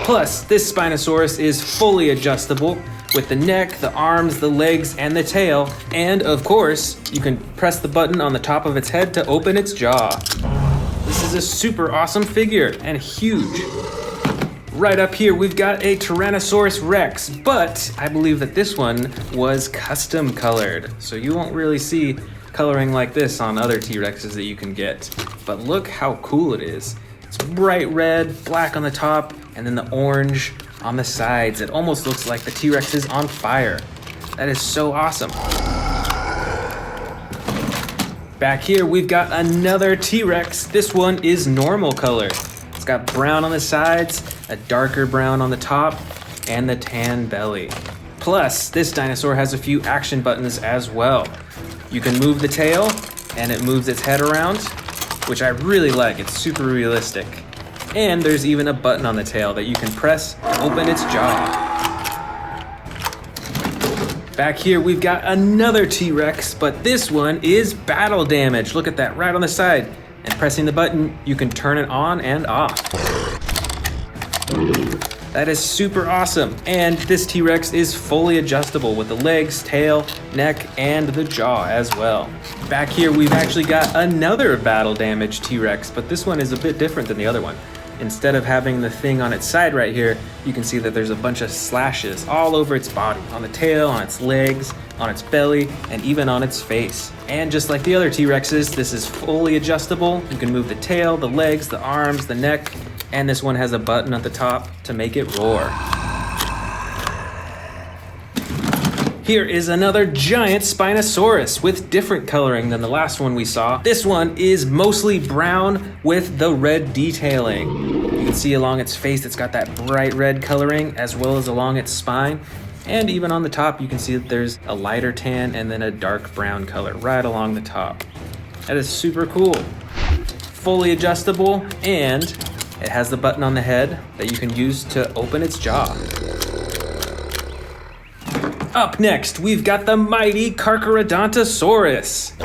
Plus, this Spinosaurus is fully adjustable with the neck, the arms, the legs, and the tail. And of course, you can press the button on the top of its head to open its jaw. This is a super awesome figure and huge. Right up here, we've got a Tyrannosaurus Rex, but I believe that this one was custom colored. So you won't really see coloring like this on other T-Rexes that you can get. But look how cool it is. It's bright red, black on the top, and then the orange on the sides. It almost looks like the T-Rex is on fire. That is so awesome. Back here, we've got another T-Rex. This one is normal color. It's got brown on the sides, a darker brown on the top, and the tan belly. Plus, this dinosaur has a few action buttons as well. You can move the tail, and it moves its head around, which I really like. It's super realistic. And there's even a button on the tail that you can press to open its jaw. Back here, we've got another T-Rex, but this one is battle damage. Look at that right on the side. And pressing the button, you can turn it on and off. That is super awesome. And this T-Rex is fully adjustable with the legs, tail, neck, and the jaw as well. Back here, we've actually got another battle damaged T-Rex, but this one is a bit different than the other one. Instead of having the thing on its side right here, you can see that there's a bunch of slashes all over its body, on the tail, on its legs, on its belly, and even on its face. And just like the other T-Rexes, this is fully adjustable. You can move the tail, the legs, the arms, the neck, and this one has a button at the top to make it roar. Here is another giant Spinosaurus with different coloring than the last one we saw. This one is mostly brown with the red detailing. You can see along its face it's got that bright red coloring as well as along its spine. And even on the top you can see that there's a lighter tan and then a dark brown color right along the top. That is super cool. Fully adjustable, and it has the button on the head that you can use to open its jaw. Up next, we've got the mighty Giganotosauruses.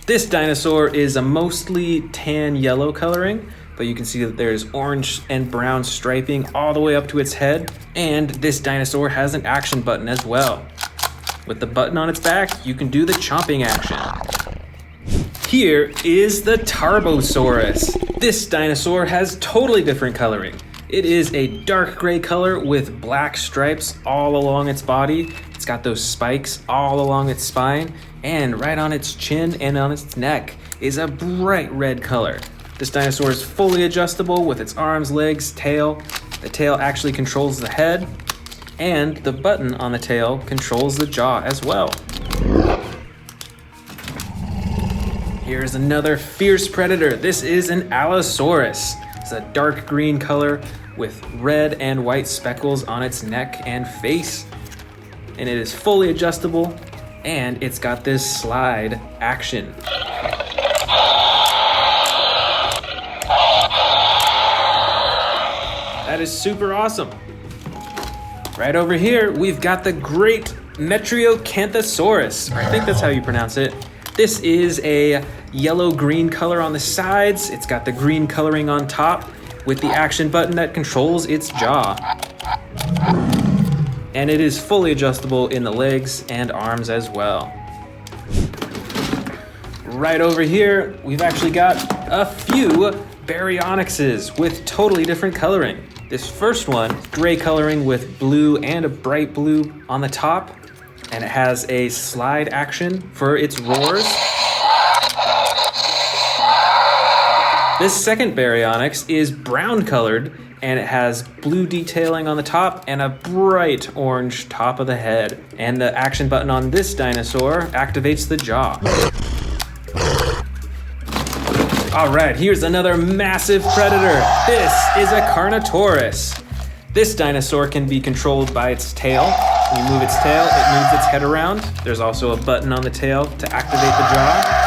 This dinosaur is a mostly tan yellow coloring, but you can see that there's orange and brown striping all the way up to its head. And this dinosaur has an action button as well. With the button on its back, you can do the chomping action. Here is the Tarbosaurus. This dinosaur has totally different coloring. It is a dark gray color with black stripes all along its body. It's got those spikes all along its spine, and right on its chin and on its neck is a bright red color. This dinosaur is fully adjustable with its arms, legs, tail. The tail actually controls the head, and the button on the tail controls the jaw as well. Here's another fierce predator. This is an Allosaurus. It's a dark green color with red and white speckles on its neck and face. And it is fully adjustable, and it's got this slide action. That is super awesome. Right over here, we've got the great Metriacanthosaurus. I think that's how you pronounce it. This is a yellow-green color on the sides. It's got the green coloring on top with the action button that controls its jaw. And it is fully adjustable in the legs and arms as well. Right over here, we've actually got a few Baryonyxes with totally different coloring. This first one, gray coloring with blue and a bright blue on the top, and it has a slide action for its roars. This second Baryonyx is brown colored, and it has blue detailing on the top and a bright orange top of the head. And the action button on this dinosaur activates the jaw. All right, here's another massive predator. This is a Carnotaurus. This dinosaur can be controlled by its tail. When you move its tail, it moves its head around. There's also a button on the tail to activate the jaw.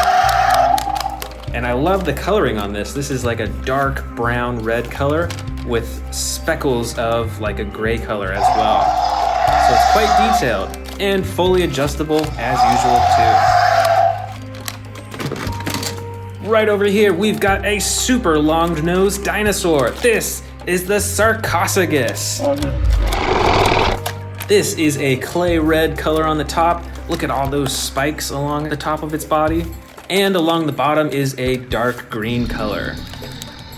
And I love the coloring on this. This is like a dark brown red color with speckles of like a gray color as well. So it's quite detailed and fully adjustable as usual too. Right over here, we've got a super long-nosed dinosaur. This is the Sarcophagus. This is a clay red color on the top. Look at all those spikes along the top of its body. And along the bottom is a dark green color.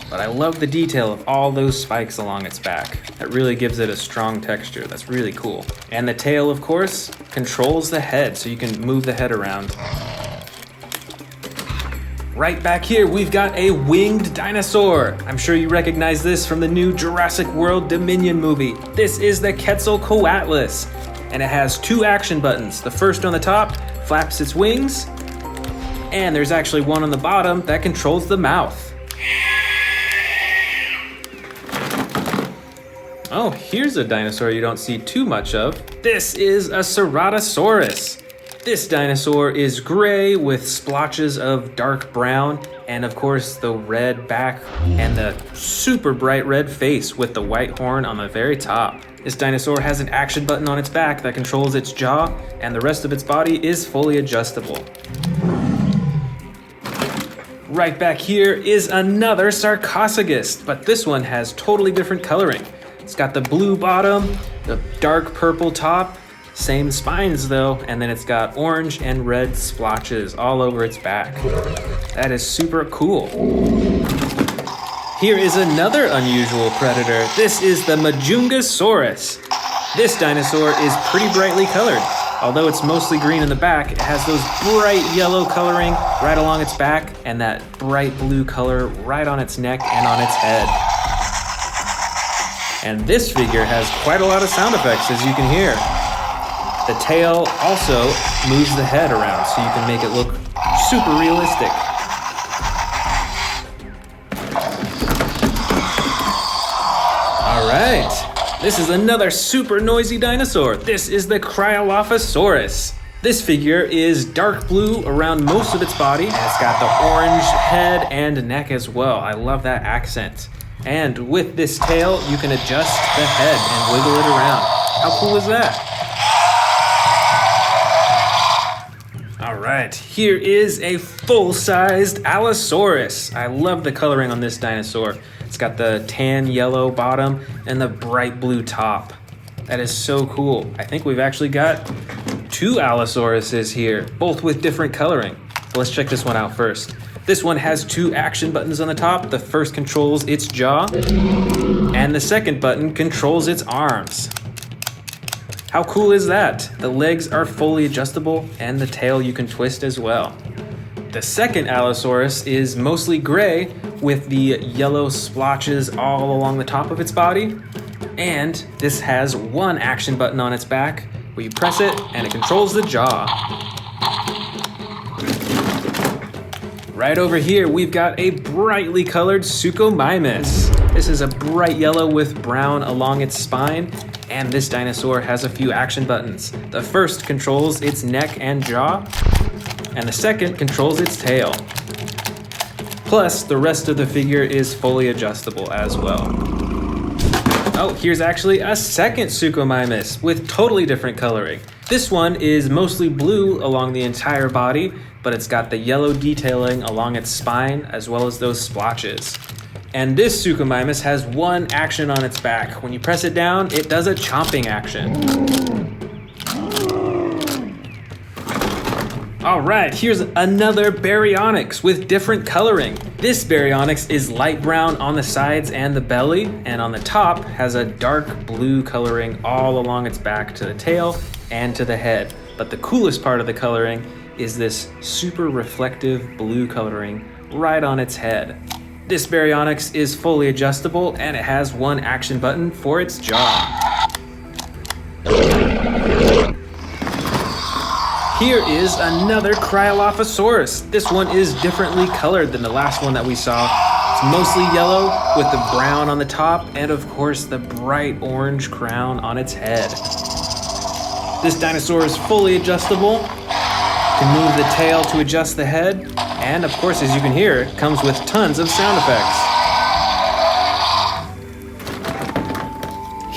But I love the detail of all those spikes along its back. That really gives it a strong texture. That's really cool. And the tail, of course, controls the head, so you can move the head around. Right back here, we've got a winged dinosaur. I'm sure you recognize this from the new Jurassic World Dominion movie. This is the Quetzalcoatlus, and it has two action buttons. The first on the top flaps its wings, and there's actually one on the bottom that controls the mouth. Oh, here's a dinosaur you don't see too much of. This is a Ceratosaurus. This dinosaur is gray with splotches of dark brown, and of course the red back and the super bright red face with the white horn on the very top. This dinosaur has an action button on its back that controls its jaw, and the rest of its body is fully adjustable. Right back here is another Sarcophagus, but this one has totally different coloring. It's got the blue bottom, the dark purple top, same spines though, and then it's got orange and red splotches all over its back. That is super cool. Here is another unusual predator. This is the Majungasaurus. This dinosaur is pretty brightly colored. Although it's mostly green in the back, it has those bright yellow coloring right along its back and that bright blue color right on its neck and on its head. And this figure has quite a lot of sound effects, as you can hear. The tail also moves the head around so you can make it look super realistic. All right, this is another super noisy dinosaur. This is the Cryolophosaurus. This figure is dark blue around most of its body, and it's got the orange head and neck as well. I love that accent. And with this tail, you can adjust the head and wiggle it around. How cool is that? All right, here is a full-sized Allosaurus. I love the coloring on this dinosaur. It's got the tan yellow bottom and the bright blue top. That is so cool. I think we've actually got two Allosauruses here, both with different coloring. But let's check this one out first. This one has two action buttons on the top. The first controls its jaw, and the second button controls its arms. How cool is that? The legs are fully adjustable, and the tail you can twist as well. The second Allosaurus is mostly gray with the yellow splotches all along the top of its body. And this has one action button on its back where you press it and it controls the jaw. Right over here, we've got a brightly colored Suchomimus. This is a bright yellow with brown along its spine, and this dinosaur has a few action buttons. The first controls its neck and jaw, and the second controls its tail. Plus, the rest of the figure is fully adjustable as well. Oh, here's actually a second Suchomimus with totally different coloring. This one is mostly blue along the entire body, but it's got the yellow detailing along its spine as well as those splotches. And this Suchomimus has one action on its back. When you press it down, it does a chomping action. All right, here's another Baryonyx with different coloring. This Baryonyx is light brown on the sides and the belly, and on the top has a dark blue coloring all along its back to the tail and to the head. But the coolest part of the coloring is this super reflective blue coloring right on its head. This Baryonyx is fully adjustable, and it has one action button for its jaw. Here is another Cryolophosaurus. This one is differently colored than the last one that we saw. It's mostly yellow with the brown on the top and of course the bright orange crown on its head. This dinosaur is fully adjustable. You can move the tail to adjust the head. And of course, as you can hear, it comes with tons of sound effects.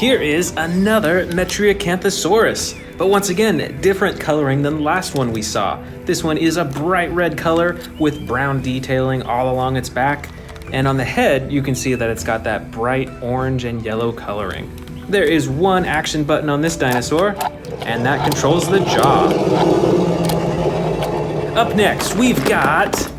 Here is another Metriacanthosaurus. But once again, different coloring than the last one we saw. This one is a bright red color with brown detailing all along its back. And on the head, you can see that it's got that bright orange and yellow coloring. There is one action button on this dinosaur, and that controls the jaw. Up next, we've got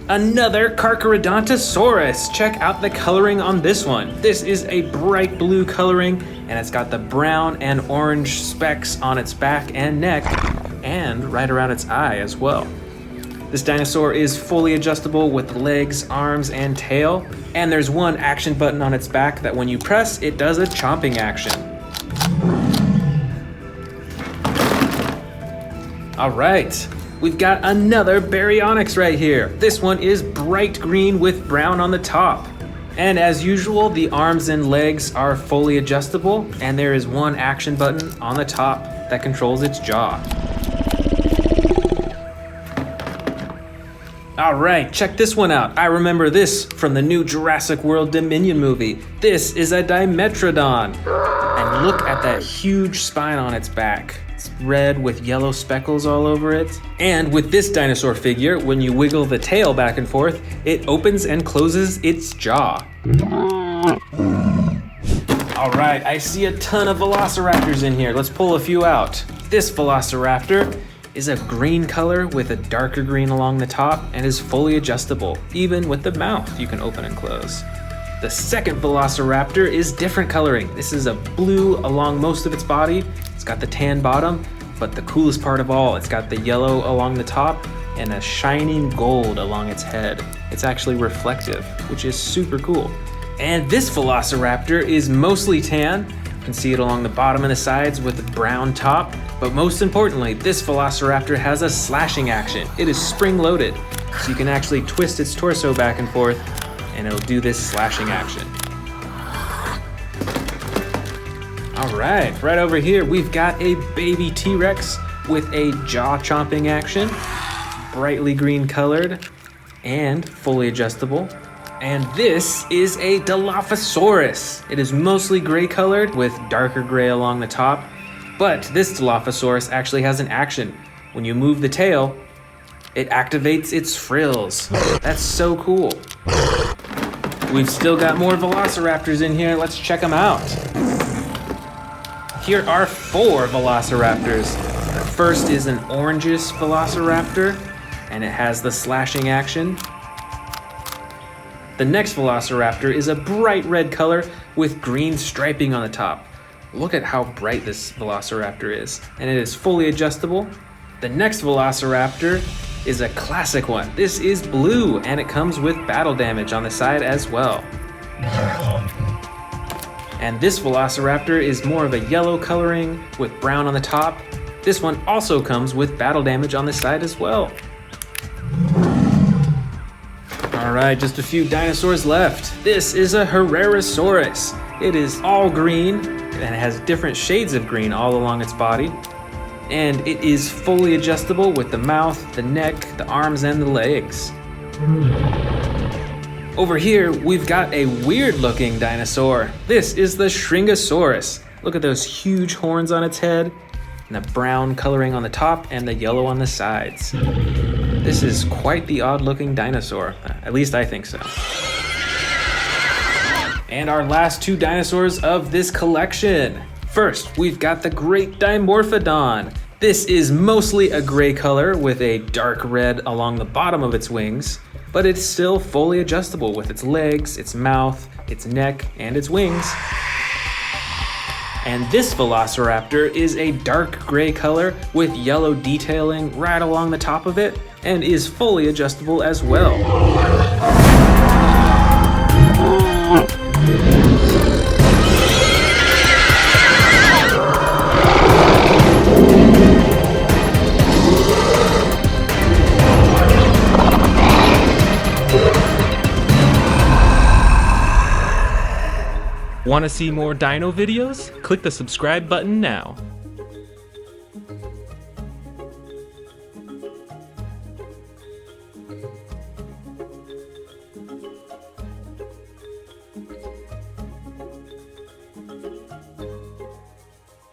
another Carcharodontosaurus. Check out the coloring on this one. This is a bright blue coloring, and it's got the brown and orange specks on its back and neck, and right around its eye as well. This dinosaur is fully adjustable with legs, arms, and tail, and there's one action button on its back that when you press, it does a chomping action. All right. We've got another Baryonyx right here. This one is bright green with brown on the top. And as usual, the arms and legs are fully adjustable, and there is one action button on the top that controls its jaw. All right, check this one out. I remember this from the new Jurassic World Dominion movie. This is a Dimetrodon. And look at that huge spine on its back. It's It's red with yellow speckles all over it. And with this dinosaur figure, when you wiggle the tail back and forth, it opens and closes its jaw. All right, I see a ton of velociraptors in here. Let's pull a few out. This velociraptor is a green color with a darker green along the top and is fully adjustable. Even with the mouth, you can open and close. The second velociraptor is different coloring. This is a blue along most of its body. It's got the tan bottom, but the coolest part of all, it's got the yellow along the top and a shining gold along its head. It's actually reflective, which is super cool. And this velociraptor is mostly tan. You can see it along the bottom and the sides with the brown top. But most importantly, this velociraptor has a slashing action. It is spring-loaded, so you can actually twist its torso back and forth, and it'll do this slashing action. All right over here, we've got a baby T-Rex with a jaw-chomping action, brightly green colored, and fully adjustable. And this is a Dilophosaurus. It is mostly gray colored with darker gray along the top, but this Dilophosaurus actually has an action. When you move the tail, it activates its frills. That's so cool. We've still got more velociraptors in here. Let's check them out. Here are 4 velociraptors. The first is an orangish velociraptor, and it has the slashing action. The next velociraptor is a bright red color with green striping on the top. Look at how bright this velociraptor is, and it is fully adjustable. The next velociraptor is a classic one. This is blue, and it comes with battle damage on the side as well. And this velociraptor is more of a yellow coloring with brown on the top. This one also comes with battle damage on the side as well. All right, just a few dinosaurs left. This is a Herrerasaurus. It is all green, and it has different shades of green all along its body. And it is fully adjustable with the mouth, the neck, the arms, and the legs. Over here, we've got a weird-looking dinosaur. This is the Shringosaurus. Look at those huge horns on its head, and the brown coloring on the top, and the yellow on the sides. This is quite the odd-looking dinosaur. At least I think so. And our last 2 dinosaurs of this collection. First, we've got the Great Dimorphodon. This is mostly a gray color with a dark red along the bottom of its wings, but it's still fully adjustable with its legs, its mouth, its neck, and its wings. And this velociraptor is a dark gray color with yellow detailing right along the top of it, and is fully adjustable as well. Want to see more dino videos? Click the subscribe button now.